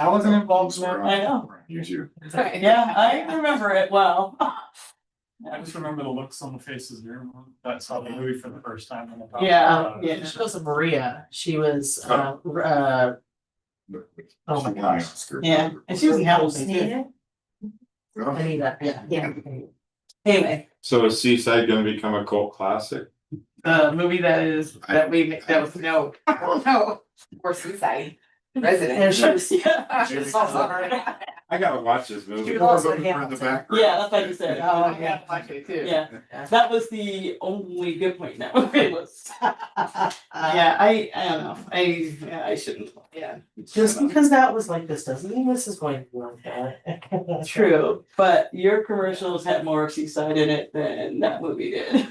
I wasn't involved in that. I know. You too. Yeah, I remember it well. I just remember the looks on the faces there that saw the movie for the first time. when I thought Yeah, about it. yeah. She was a Maria. She was Oh my gosh. Yeah, and she was in Hamilton too. Anita. Yeah. Yeah. Anyway, So is Seaside gonna become a cult classic? movie that was no. Oh, no, or Seaside And resident. she was, Yeah, she was also. I gotta watch this movie. She was also in In the Hamilton. background. yeah, that's what you said. Oh, I gotta watch it too. Yeah, that was the only good point in that movie was. Yeah, I don't know, I shouldn't, yeah. Just because that was like this doesn't mean this is going to be like that. True, but your commercials had more of Seaside in it than that movie did.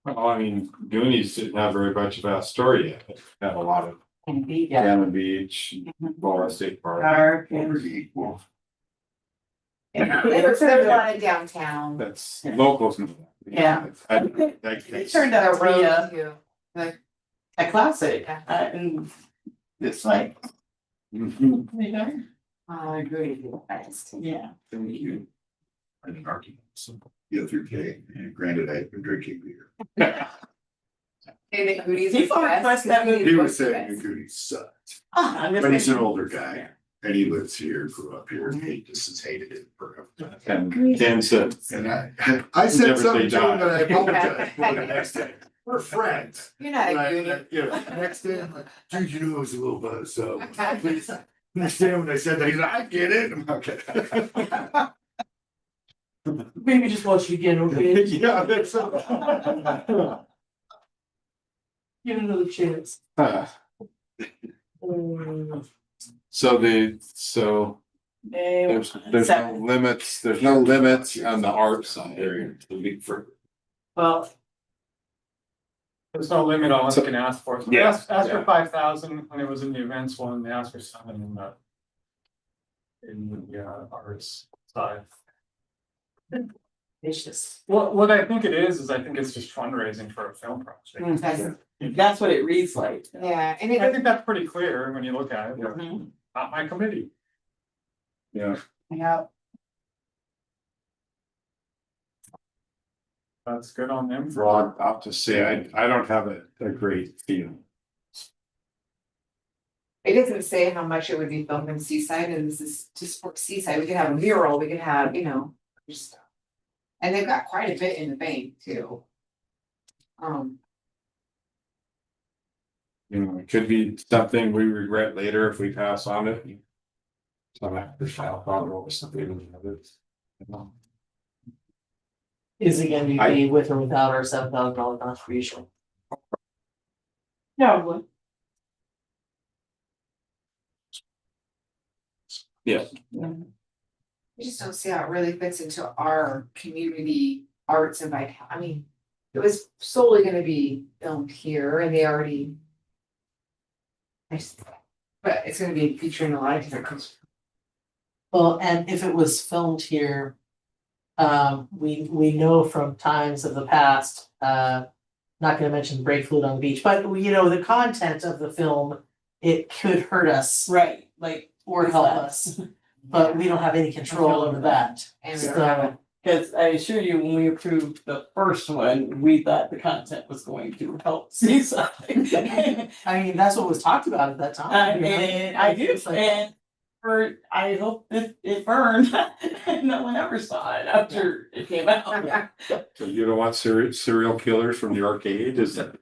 Well, I mean, Goonies didn't have very much of a story yet. It had a lot of Yeah. Cannon Beach, Ball State Park. Dark Over and. the equal. There's a lot of downtown. That's locals. know that. Yeah. It turned out to be a classic, Yeah. and it's like, Mhm. you know, I agree. yeah. Thank you. I didn't argue the other day, and granted, I've been drinking beer. Hey, the Goonies He was fought best. West that movie. He was saying the Goonies sucked, I'm just but he's an like- older guy, and he lives here, grew up here, and he just has hated it forever. And Ken said, And I said Never say something to him, die. and I apologized for the next day. We're friends. You're not a And Goonie. you know, next day, I'm like, dude, you know, I was a little buzzed, so please understand when I said that. He's like, I get it. I'm okay. Maybe just watch it again, okay? Yeah, that's so. Give it another chance. so there's no limits on the art side or for. Well, There's no limit on what you can ask for. So they Yeah, asked for yeah. 5,000 when it was in the events one, they asked for 7 in the arts side. it's just. What I think it is I think it's just fundraising for a film project. That's what it reads like. Yeah, and I it, think that's pretty clear when you look at it. Mhm. Not my committee. Yeah. Yeah. That's good on them. Well, I'll just say, I don't have a great feeling. It doesn't say how much it would be filmed in Seaside, and this is to support Seaside, we could have a mural, we could have, just. And they've got quite a bit in the bank too. You know, it could be something we regret later if we pass on it. Some after shall follow or something. Is it gonna be with or without our $7,000 contribution? No, Yeah, I just don't see how it really fits into our community arts and I mean, it was solely gonna be filmed here and they already. But it's gonna be featuring a lot of different cultures. Well, and if it was filmed here, we know from times of the past, not gonna mention brake fluid on the beach, but the content of the film, it could hurt us right, like. or help us, but we don't have any control over that. And we don't have So, Cause I assure you, when we approved the first one, we thought the content was going to help Seaside. I mean, that's what was talked about at that time. And I do, It's like- and I hope it burned, no one ever saw it after it came out. so you don't want serial killers from the arcade, is that?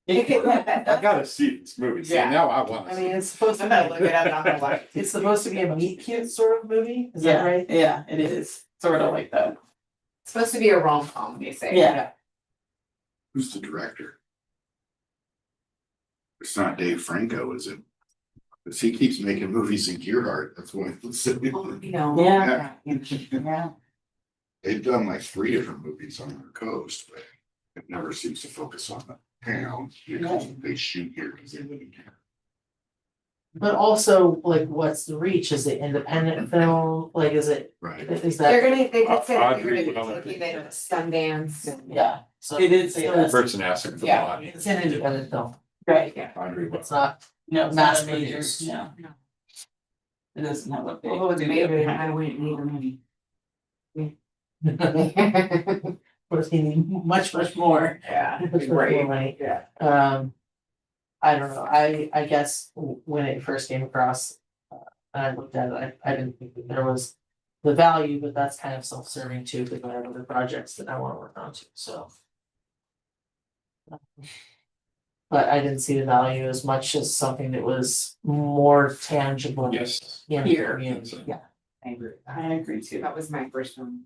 I gotta see this movie, see, Yeah. now I wanna I see. mean, it's supposed I'm to gonna look it up on the web. it's supposed to be a meet cute sort of movie, is that Yeah, right? yeah, it is, sort of like that, It's supposed to be a rom-com, they say. yeah. Who's the director? It's not Dave Franco, is it? Cause he keeps making movies in Gearhart, that's why. Yeah. Yeah. They've done like 3 different movies on our coast, but it never seems to focus on the town, because they shoot here because they live in town. But also, like, what's the reach? Is it independent film? Like, is it, Right. is They that, did say that they were Audrey gonna Hepburn. be looking at Sundance and. yeah, so. It is, so yeah. it's- Person asking for Yeah. money. It's an independent film, Right, Audrey Hepburn. it's not, no, it's Mass not a major, produced. no. It doesn't have a big. Oh, it's studio maybe, behind I it. wouldn't need the money. of course, he need much more. Yeah, Much more right, money. yeah. I don't know, I guess when it first came across, and I looked at it, I didn't think that there was the value, but that's kind of self-serving too, because I have other projects that I wanna work on too, so. But I didn't see the value as much as something that was more tangible. Yes. In the Here. community, yeah. I agree. I agree too. That was my first one,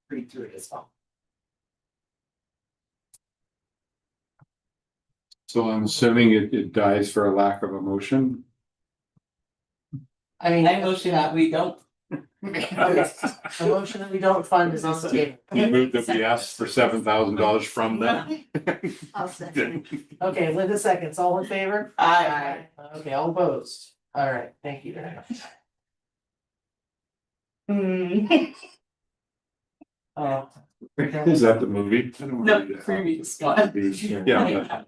read through it as well. So I'm assuming it dies for a lack of emotion. I mean, I motion that we don't. okay, a motion that we don't fund is on the table. You move that we ask for $7,000 from them. I'll second. Okay, Linda seconds, all in favor? I. Okay, all opposed, all right, thank you very much. Is that the movie? I don't wanna No, do that. previous one. Yeah.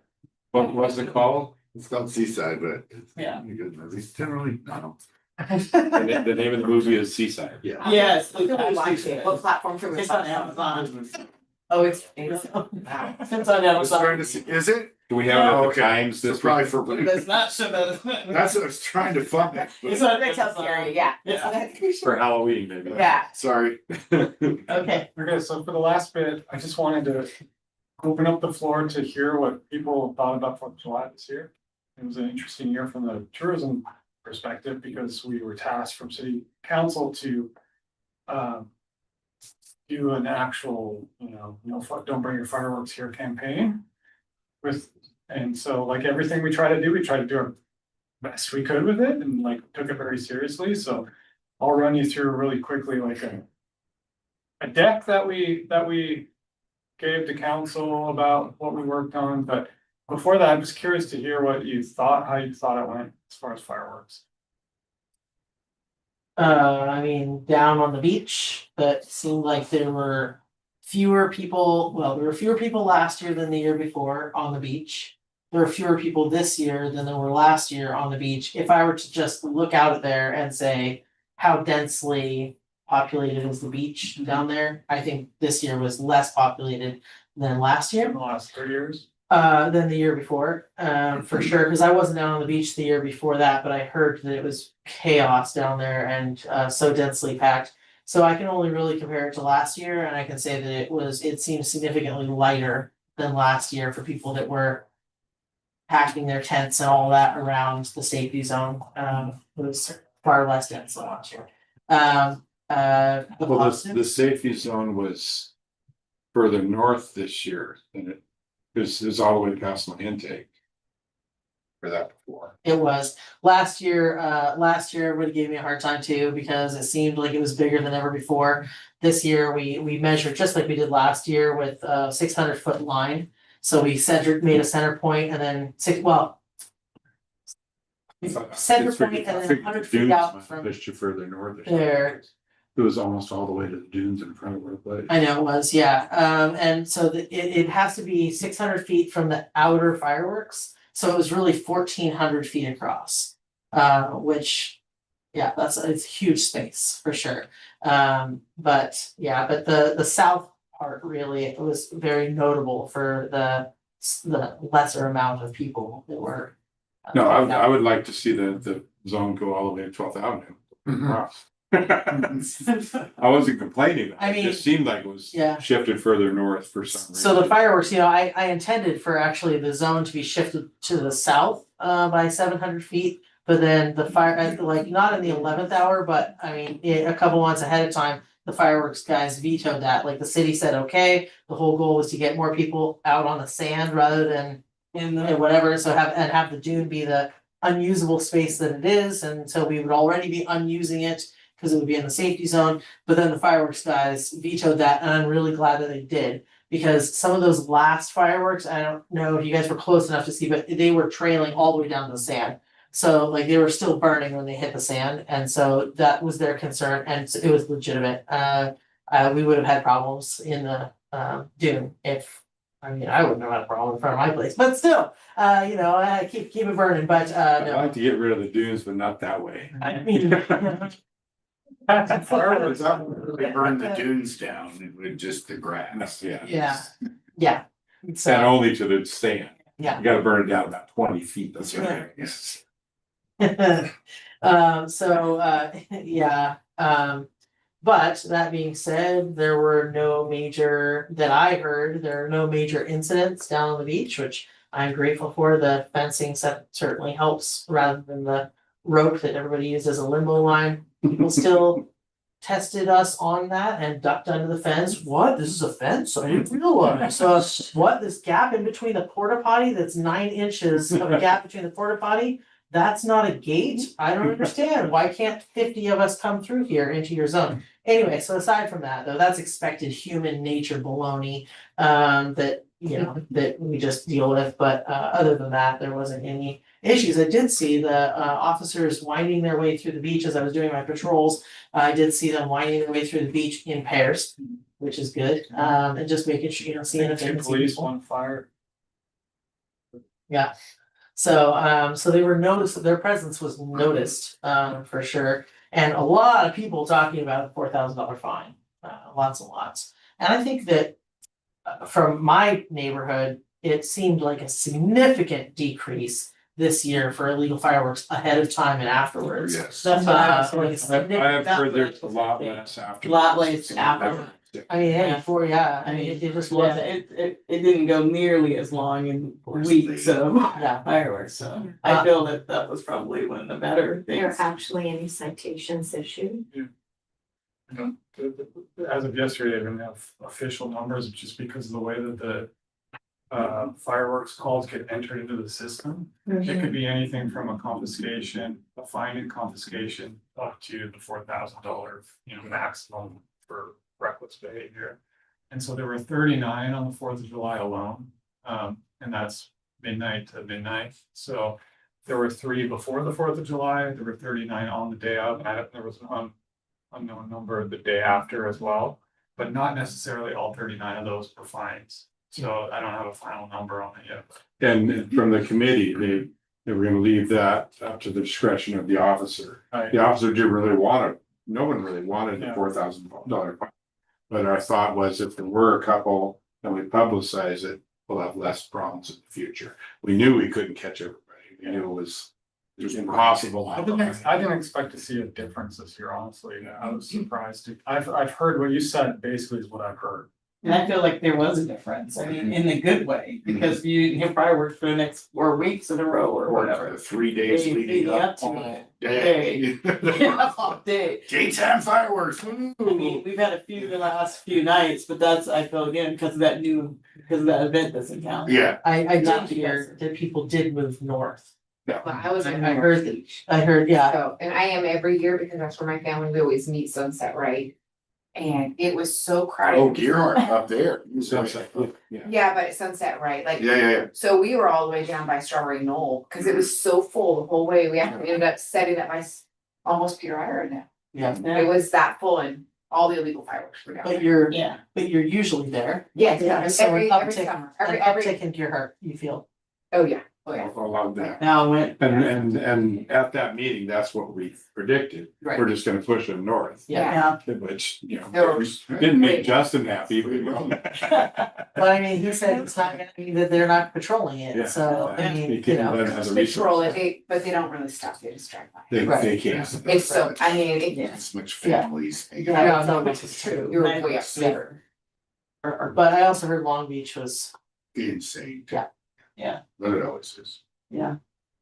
What was it called? It's called Seaside, but it's Yeah. a good movie, generally, I don't. The name of the movie is Seaside. Yeah. Yes. Who can we watch it? What platform can we? It's on watch it Amazon. Oh, it's. Wow. It's on I was trying Amazon. to see, is it? Do we have it at the Okay. Times So this probably week? for. That's not so that. That's what I was trying to find. It's but- on Retail Amazon. theory, yeah. Yeah. For Halloween, maybe. Yeah. Sorry. Okay. Okay, so for the last bit, I just wanted to open up the floor to hear what people thought about Fourth of July this year. It was an interesting year from the tourism perspective because we were tasked from city council to do an actual, don't bring your fireworks here campaign. And so like everything we try to do, we try to do our best we could with it and like took it very seriously. So I'll run you through really quickly like a deck that we gave to council about what we worked on, but before that, I'm just curious to hear what you thought, how you thought it went as far as fireworks. I mean, down on the beach, that seemed like there were fewer people, well, there were fewer people last year than the year before on the beach. There were fewer people this year than there were last year on the beach. If I were to just look out at there and say, how densely populated is the beach down there? I think this year was less populated than last year. In the last 3 years, Than the year before, for sure, because I wasn't down on the beach the year before that, but I heard that it was chaos down there and so densely packed. So I can only really compare it to last year, and I can say that it seemed significantly lighter than last year for people that were packing their tents and all that around the safety zone. It was far less dense than last year. The Well, positive- the safety zone was further north this year than it was all the way past my intake. For that before. It was last year, everybody gave me a hard time too, because it seemed like it was bigger than ever before. This year, we measured just like we did last year with 600-foot line. So we made a center point and then center point and then 100 feet out from Pushed you further north. there. It was almost all the way to the dunes in front of our place. I know it was, yeah, and so it has to be 600 feet from the outer fireworks, so it was really 1,400 feet across. Which, yeah, it's huge space for sure. But the south part really, it was very notable for the lesser amount of people that were. No, I would like to see the zone go all the way to 12th Avenue. Across. I wasn't complaining. I mean, it just seemed like it was shifted further north for some reason. So the fireworks, I intended for actually the zone to be shifted to the south by 700 feet, but then the fire, like not in the 11th hour, but I mean, a couple months ahead of time, the fireworks guys vetoed that. Like the city said, okay, the whole goal was to get more people out on the sand rather than in the whatever. So have the dune be the unusable space that it is, and so we would already be unusing it because it would be in the safety zone. But then the fireworks guys vetoed that, and I'm really glad that they did, because some of those last fireworks, I don't know if you guys were close enough to see, but they were trailing all the way down to the sand. So like they were still burning when they hit the sand, and so that was their concern, and it was legitimate. We would have had problems in the dune if. I mean, I wouldn't have had a problem in front of my place, but still, keep it burning, but I'd no. like to get rid of the dunes, but not that way. I mean. Fireworks, they burn the dunes down with just the grass. Yeah. Yeah. So, And only to the sand. yeah. You gotta burn it down about 20 feet. That's right, yes. But that being said, there were no major, that I heard, there are no major incidents down on the beach, which I'm grateful for. The fencing certainly helps rather than the rope that everybody uses as a limbo line. People still tested us on that and ducked under the fence. What? This is a fence? I didn't realize. What? This gap in between the porta potty that's 9 inches of a gap between the porta potty? That's not a gate? I don't understand. Why can't 50 of us come through here into your zone? Anyway, so aside from that, though, that's expected human nature baloney that we just deal with. But other than that, there wasn't any issues. I did see the officers winding their way through the beach as I was doing my patrols. I did see them winding their way through the beach in pairs, which is good. And just making sure, seeing if they can see Police people. on fire. Yeah. So they were noticed, their presence was noticed, for sure. And a lot of people talking about a $4,000 fine, lots and lots. And I think that from my neighborhood, it seemed like a significant decrease this year for illegal fireworks ahead of time and afterwards. Yes. That's what I was Like a saying. I have heard there's a lot less after. Lot less after. I mean, hey, it just Yeah, wasn't, it didn't go nearly as long in weeks of yeah. fireworks, so I feel that was probably one of the better There are things. actually any citations issued? As of yesterday, I didn't have official numbers just because of the way that the fireworks calls get entered into the system. It could be anything from a confiscation, a fine and confiscation, up to the $4,000, maximum for reckless behavior. And so there were 39 on the 4th of July alone. And that's midnight to midnight. So there were 3 before the 4th of July, there were 39 on the day of, and there was an unknown number the day after as well, but not necessarily all 39 of those were fines. So I don't have a final number on it yet. And from the committee, they were gonna leave that up to the discretion of the officer. Right. The officer didn't really want it, no one really wanted the Yeah. $4,000 fine. But our thought was if there were a couple and we publicize it, we'll have less problems in the future. We knew we couldn't catch everybody. We knew it was impossible. I didn't expect to see a difference this year, honestly. I was surprised. I've heard what you said basically is what I've heard. And I feel like there was a difference, I mean, in a good way, because you have fireworks for the next 4 weeks in a row or whatever. 3 days They- leading leading up up to to it. it. Yeah, all day. Daytime fireworks. I mean, we've had a few the last few nights, but that's, I feel again, because of that event doesn't count. Yeah, I Not did hear that people did move north. But I was I in heard North Beach. I heard, yeah, So, and I am every year because that's where my family, we always meet Sunset, right? And it was so crowded. oh, Gearhart up there. Yeah. Yeah, but it's Sunset, right? Like, Yeah. so we were all the way down by Strawberry Knoll, cause it was so full the whole way. We actually ended up setting up by almost Peter Iron now. yeah, It was that full and all the illegal fireworks were down but there. you're, Yeah, but you're usually there. Yes, Yeah, so every an uptick, summer, an every, uptick in your heart, you feel. oh yeah, oh yeah. I love that. now it went. And at that meeting, that's what we predicted. Right. We're just gonna push them north, Yeah, which, you There know, was- didn't make Justin happy, but. but I mean, he said it's not gonna be that they're not patrolling Yeah. it, so, I mean, He you can't know. let other They troll it, resources. but they don't really stop, they just drive by. They Right. can't. It's so, I mean, it, It's much families. Yeah, no, this is true. you're way up there. But I also heard Long Beach was, Insane. Yeah. Yeah. But it always is. yeah.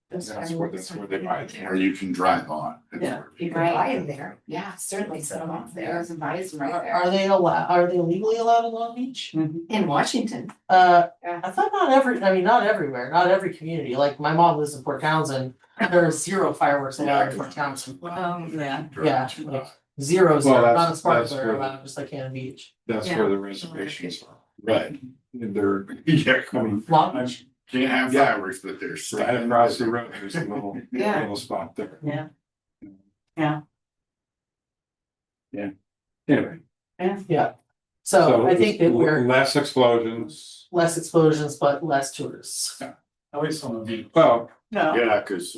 That's where they buy it. Where you can drive on. That's Yeah. where- You can buy them there. Yeah, certainly set them off there, and buy some right Are there. are they are they legally allowed in Long Beach? In Washington. I Yeah. thought not everywhere, not every community, like my mom lives in Port Townsend, there are 0 fireworks allowed in Port Townsend. Yeah. Yeah, like 0, Well, not a that's sparkler where- allowed, just like Cannon Beach. That's Yeah. where the reservations are. Right. And they're, Yeah, I mean, Long I'm Beach, can't have Yeah. fireworks, but there's. right across the road, there's a little, Yeah. little spot there. Yeah. Anyway. yeah. So I think that we're Less explosions, less explosions, but less tourists. At least on the beach. well, No, Yeah, cause.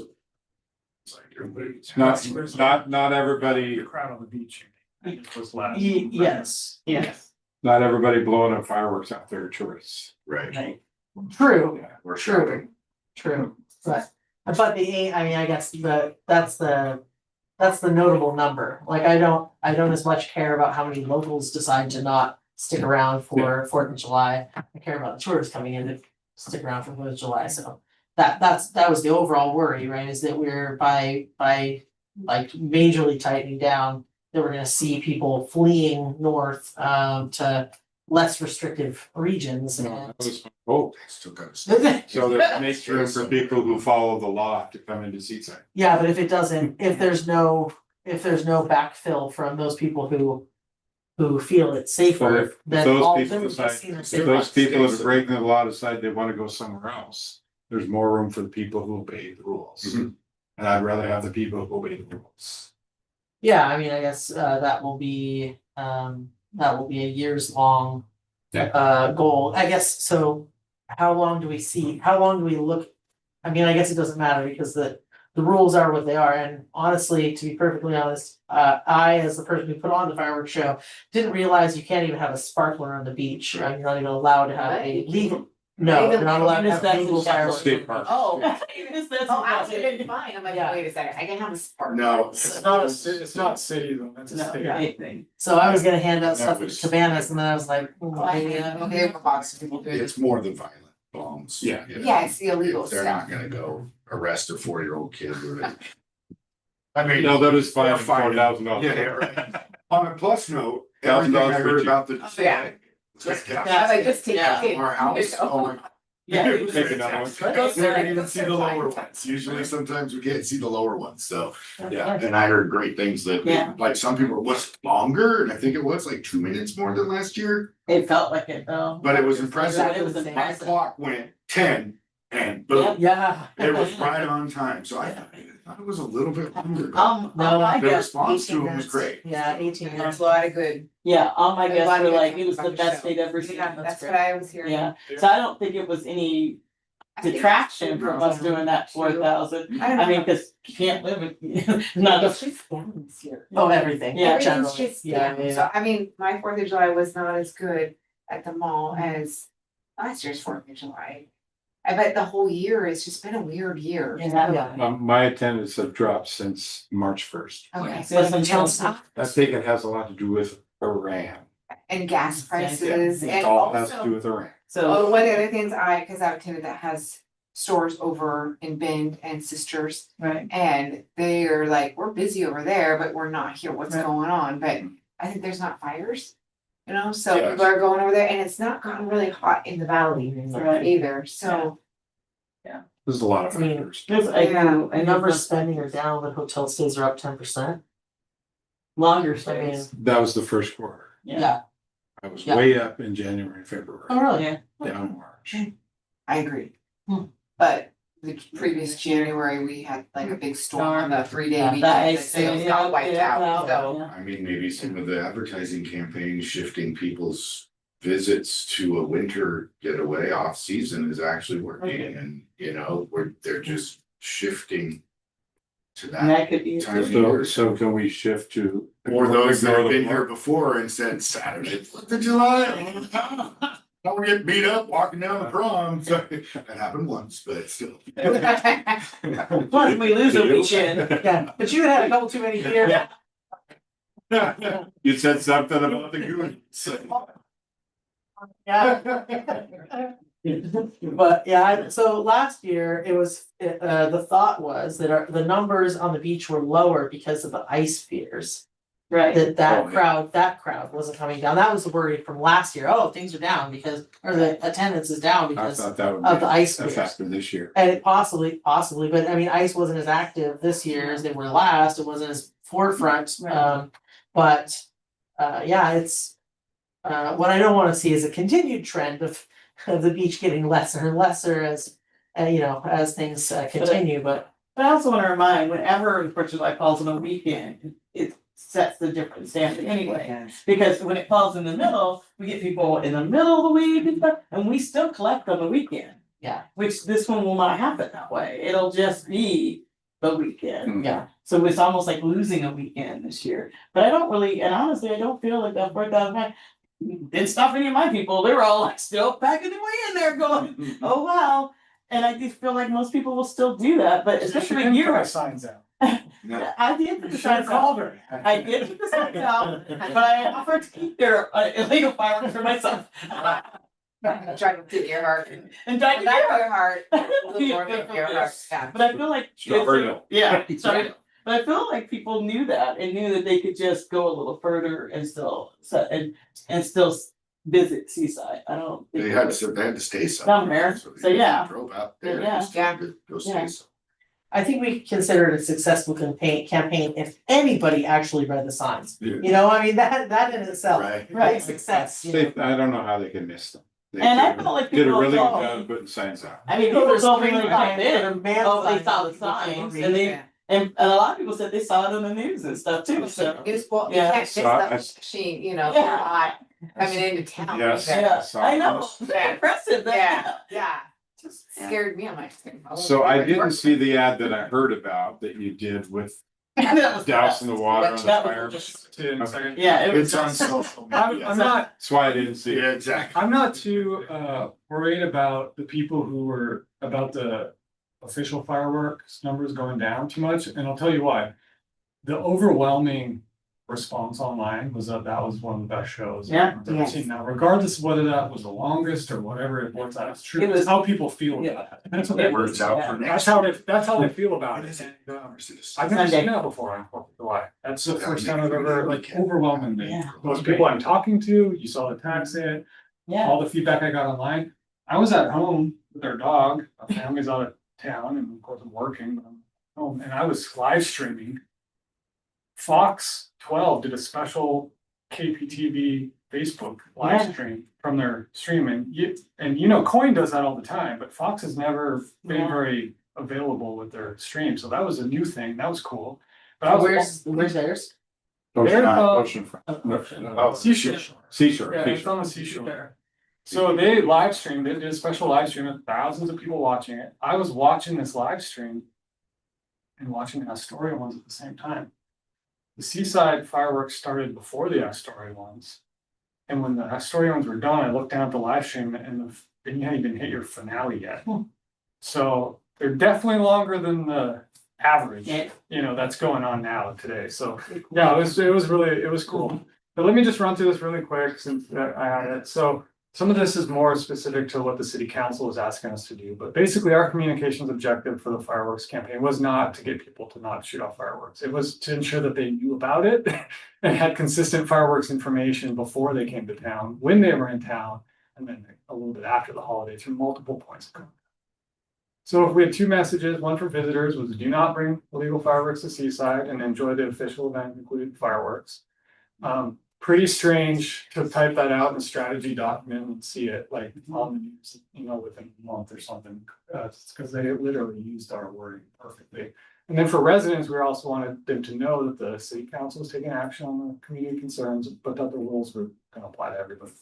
It's like everybody. not everybody, The crowd on the beach was last. Yes, yes, not everybody blowing up fireworks out there are tourists. Right. right. true, Yeah. We're True. shopping. true, but I guess that's the notable number, like I don't as much care about how many locals decide to not stick around for 4th of July. I care about the tourists coming in to stick around for 4th of July, so that was the overall worry, right, is that we're by like majorly tightening down, that we're gonna see people fleeing north to less restrictive regions No, and that was my hope. Still gotta. So that makes room for people who follow the law to come into Seaside. Yeah, but if it doesn't, if there's no backfill from those people who feel it's But safer, if then those all people then we decide, just see them if sit those back. people that are breaking the law decide they wanna go somewhere else, there's more room for the people who obey the rules. Mhm. And I'd rather have the people who obey the rules. Yeah, I mean, I guess that will be a years long goal, I guess, so how long do we look? I mean, I guess it doesn't matter because the rules are what they are, and honestly, to be perfectly honest, I, as the person who put on the fireworks show, didn't realize you can't even have a sparkler on the beach, right? You're not even allowed to have a legal, no, you're not allowed to have legal fireworks. State park. Oh, That's oh, I would have been fine, I'm like, Yeah. wait a second, I can have a spark. No. It's not it's not city though, it's a No, state. yeah. anything. So I was gonna hand out That stuff at was- Cabanas, and then I was like, Oh, I maybe, hate, okay, we're boxing people doing It's this. more the violent bombs. Yeah. you know. Yeah, it's the illegal They're not stuff. gonna go arrest a 4-year-old kid with it. I mean. No, they'll just they'll fine fine $4,000. Yeah, right. On a plus note, everything $1,000 I for heard you. about the. Oh, yeah. Just I like, just take Yeah. a kid. Our house, oh my. Yeah. It was Take another one. fantastic. Go You there. can't even see the lower ones. Usually sometimes we can't see the lower ones, so, yeah, yeah, and I heard great things that, Yeah. like, some people was longer, and I think it was like 2 minutes more than last year. It felt like it though. But it was impressive. It was My impressive. clock went 10 and boom, yeah. it was right on time, so I thought it was a little bit longer. but On No, my The guess, response to 18 it was minutes. great. Yeah, 18 There's minutes. a lot of good. yeah, on my a guess, lot of we're good like, things it was the about best show. they'd ever seen. Yeah, That's that's great. what I was hearing. Yeah, so I don't think it was any I think- detraction from us doing that 4,000. I don't know. I mean, cause you can't live it, not It's the. just down this year. Oh, everything, Yeah, Everything's generally, just yeah, down. yeah, So I mean, my 4th of July was not as good at the mall as last year's Fourth of July. I bet the whole year, it's just been a weird year. Yeah. My attendance have dropped since March 1st. Okay, So Listen, Chelsea. I think it has a lot to do with Iran. and gas prices It and all has to do also, with Iran. So, one of the other things cause I have a tenant that has stores over in Bend and Sisters. right, And they are like, we're busy over there, but we're not here, what's Right. going on, but I think there's not fires. You know, so Yes. people are going over there and it's not gotten really hot in the valley Right. either, so. There's a lot of I mean, factors. this, I Yeah. know, And numbers spending are down, but hotel stays are up 10%. longer I mean, stays, That was the first quarter. yeah, I was Yeah. way up in January and February, oh, really? yeah. down in March. I agree. Hmm. But the previous January, we had like a big storm on the 3-day Yeah, weekend, that the is- sales yeah, got wiped yeah, out, so. yeah. I mean, maybe some of the advertising campaigns shifting people's visits to a winter getaway off season is actually working and, they're just shifting to And that that could be. time of So, year. so can we shift to? Or those that have ignore the been here park? before and said Saturday, 4th of July. Don't we get beat up walking down the prom? So, that happened once, but still. Plus, we lose a weekend. Yeah, but you had a couple too many beers. You said something about the goons. Yeah. But yeah, so last year it was, the thought was that the numbers on the beach were lower because of the ice fears. Right, That Oh, yeah. that crowd wasn't coming down. That was the worry from last year. Oh, things are down because, or the attendance is down I because. thought that would of the ice be a fears. factor this year. And it possibly, but I mean, ice wasn't as active this year as they were last, it wasn't as forefront, Right. but. Yeah, it's, what I don't wanna see is a continued trend of the beach getting lesser and lesser as, as things continue, but. but I also wanna remind, whenever the Fourth of July falls on a weekend, it sets the different standard anyway. Because when it falls in the middle, we get people in the middle of the week and stuff, and we still collect on the weekend. Yeah. Which this one will not happen that way, it'll just be the weekend. Yeah. So it's almost like losing a weekend this year, but I don't really, and honestly, I don't feel like that 4,000 didn't stop any of my people, they were all like still packing their way in there going, oh wow. And I just feel like most people will still do that, but especially when you're. Signs out. I did put the You should have signs called out, her. I did put the signs out, but I offered to keep their illegal fireworks for myself. Trying to get your heart. And try to Not get your heart, a little more than your heart, yeah. But I feel like. Strawberry Hill. Yeah, sorry, but I feel like people knew that and knew that they could just go a little further and still, and still visit Seaside, I don't. think They it had was- to stay Somewhere, they so yeah. Drove out there. Yeah. just to Go Yeah. stay some. I think we consider it a successful campaign if anybody actually read the signs, Yeah. I mean, that in itself, Right. big success, I don't know how they can miss them. They And I did- feel like Did a people really good saw- job of putting signs out. I mean, People people are told me screaming like at this, their man oh, they signs saw the before signs, read and they, Yeah. and a lot of people said they saw it on the news and stuff too, so. News, well, you Yeah. can't miss So that I- machine, Yeah. hot coming into town. Yes. either. Yeah, saw I know, this. Yeah. impressive, Yeah, yeah, just Yeah. scared me, I'm like. So I didn't see the ad that I heard about that you did with That was dousing the water on the That was fire. just- In a second. Yeah, it was. It's on social I'm media. not, That's why I didn't see Yeah, it. exactly. I'm not too worried about the people who were about the official fireworks numbers going down too much, and I'll tell you why. The overwhelming response online was that was one of the best shows Yeah. I've ever seen. Now, regardless of whether that was the longest or whatever it works out, it's true. It was- It's how people feel about it. That's what It they Words out for That's next. how they feel about What it. is it? Hours it is. I've never Sunday. seen that before on 4th of July. That's the Yeah, first maybe time I've ever, we like, can. overwhelmingly. Yeah. Those people I'm talking to, you saw the tax hit, Yeah, all the feedback I got online. I was at home with our dog, our family's out of town, and of course I'm working, but I'm home, and I was live streaming. Fox 12 did a special KPTV Facebook live Yeah. stream from their streaming. Coin does that all the time, but Fox has never been Yeah. very available with their stream, so that was a new thing, that was cool. But I was Where's theirs? They're, Oceanfront. oh, Seashore. Seashore. Yeah, it's on the seashore. So they live streamed it, did a special live stream with thousands of people watching it. I was watching this live stream and watching the Astoria ones at the same time. The Seaside fireworks started before the Astoria ones. And when the historians were done, I looked down at the live stream and you hadn't even hit your finale yet. So they're definitely longer than the average, Yeah. you know, that's going on now today. So, yeah, it was cool. But let me just run through this really quick since I had it. So some of this is more specific to what the city council is asking us to do, but basically our communications objective for the fireworks campaign was not to get people to not shoot off fireworks. It was to ensure that they knew about it and had consistent fireworks information before they came to town, when they were in town, and then a little bit after the holiday through multiple points of contact. So if we had two messages, one for visitors was do not bring illegal fireworks to Seaside and enjoy the official event, including fireworks. Pretty strange to type that out in a strategy document and see it like on the news, you know, within a month or something. It's because they literally used our wording perfectly. And then for residents, we also wanted them to know that the city council is taking action on the community concerns, but that the rules were going to apply to everybody.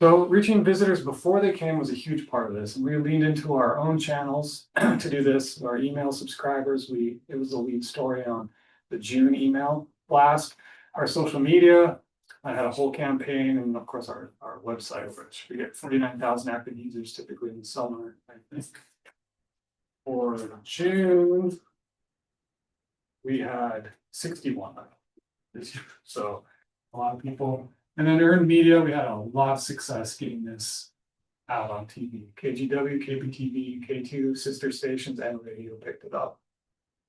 So reaching visitors before they came was a huge part of this, and we leaned into our own channels to do this. Our email subscribers, it was the lead story on the June email blast. Our social media, I had a whole campaign, and of course our website, which we get 49,000 active users typically in the summer, I think. For June, we had 61 this year, so a lot of people. And then earned media, we had a lot of success getting this out on TV. KGW, KPTV, K2, sister stations, and radio picked it up.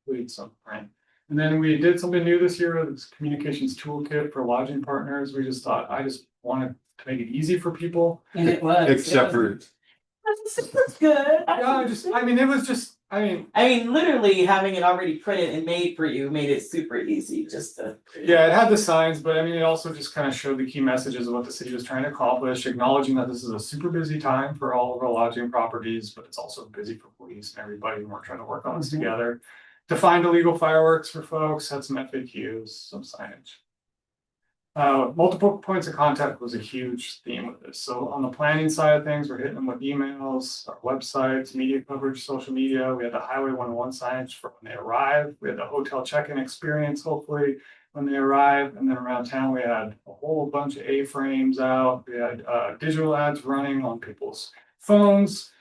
We had some print. And then we did something new this year, this communications toolkit for lodging partners. We just thought, I just wanted to make it easy for people. And it was. Except for, It was good. I mean, Literally having it already printed and made for you made it super easy just to. yeah, it had the signs, but I mean, it also just kind of showed the key messages of what the city was trying to accomplish, acknowledging that this is a super busy time for all of our lodging properties, but it's also busy for police and everybody, and we're trying to work on this together. Defined illegal fireworks for folks, had some FAQs, some signage. Multiple points of contact was a huge theme with this. So on the planning side of things, we're hitting them with emails, our websites, media coverage, social media. We had the Highway 101 signage for when they arrive. We had the hotel check-in experience, hopefully, when they arrive. And then around town, we had a whole bunch of A-frames out. We had digital ads running on people's phones.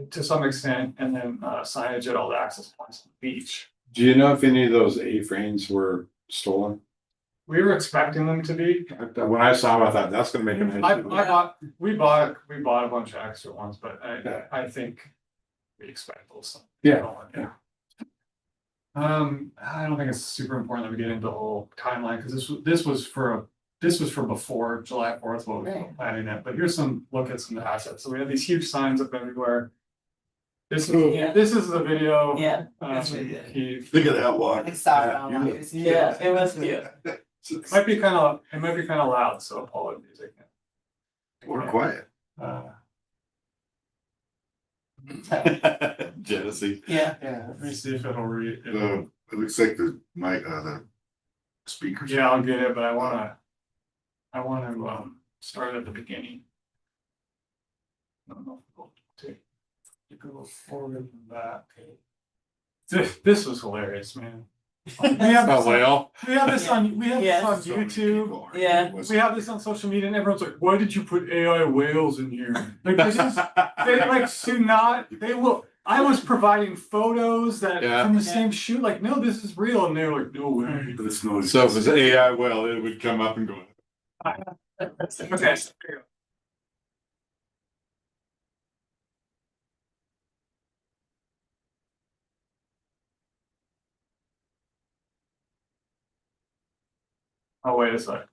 To some extent, and then signage at all the access points on the beach. do you know if any of those A-frames were stolen? We were expecting them to be. When I saw them, I thought that's gonna make a nice. We bought a bunch of extra ones, but I think we expect those. Yeah. I don't think it's super important that we get into the whole timeline because this was for before July 4th, what we were planning it. But here's some look at some of the assets. So we had these huge signs up everywhere. This is the video. Yeah. Keith. Look at that water. I saw it online. It was cute. Yeah, it was cute. It might be kind of loud, so apologies. We're quiet. Jealousy. Yeah. Let me see if it'll read. It looks like the speakers. Yeah, I'll get it, but I wanna start at the beginning. I don't know if we'll go forward and back. This was hilarious, man. We have this on YouTube. Yeah. We have this on social media, and everyone's like, "Why did you put AI whales in here?" Like they look. I was providing photos that from the same shoot. Like, no, this is real, and they're like, "No way." But it's no. So if it's AI, well, it would come up and go. Okay. Oh, wait a sec.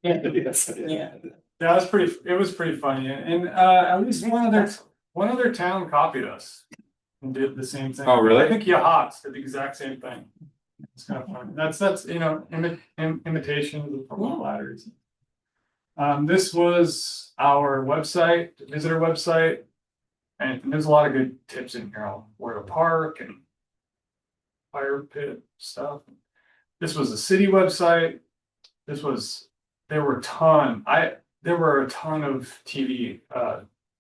Yeah. Yeah, it was pretty funny, and at least one other town copied us and did the same thing. Oh, really? I think Yahats did the exact same thing. It's kind of funny. That's imitation of the ladders. This was our website, visitor website, and there's a lot of good tips in here on where to park and fire pit stuff. This was the city website. There were a ton. there were a ton of TV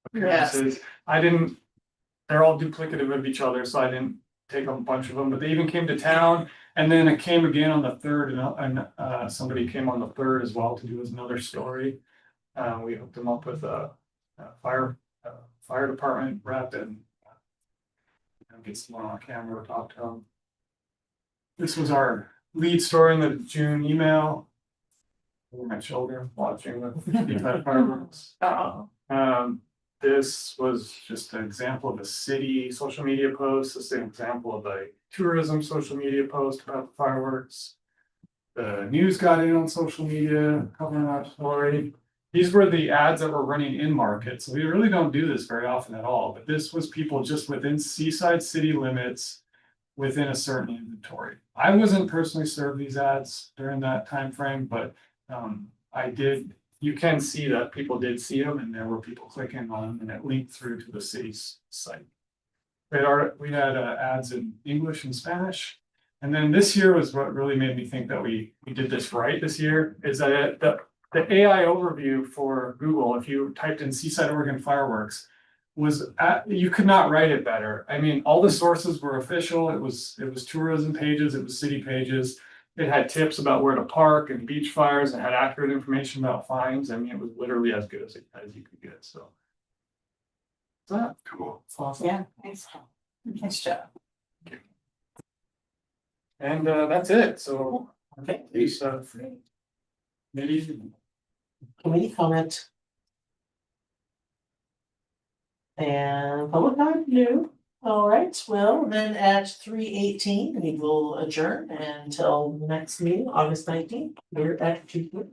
appearances. They're all duplicative of each other, so I didn't take a bunch of them, but they even came to town. And then it came again on the third, and somebody came on the third as well to do another story. We hooked them up with a fire department rep and get someone on camera to talk to them. This was our lead story in the June email. My children watching the fireworks. This was just an example of a city social media post. This is an example of a tourism social media post about the fireworks. The news got in on social media covering that story. These were the ads that were running in market. So we really don't do this very often at all, but this was people just within Seaside city limits within a certain inventory. I wasn't personally served these ads during that time frame, but I did. You can see that people did see them, and there were people clicking on them, and it linked through to the city's site. We had ads in English and Spanish, and then this year was what really made me think that we did this right this year. Is that the AI overview for Google, if you typed in Seaside, Oregon fireworks, you could not write it better. I mean, all the sources were official. It was tourism pages, it was city pages. It had tips about where to park and beach fires, and had accurate information about fines. I mean, it was literally as good as you could get. So that Cool. It's awesome. Yeah, nice job. and that's it. So Okay, these maybe committee comment. And public comment, no. All right, well, then at 3:18, we will adjourn until next meeting, August 19th. We're at 2:00.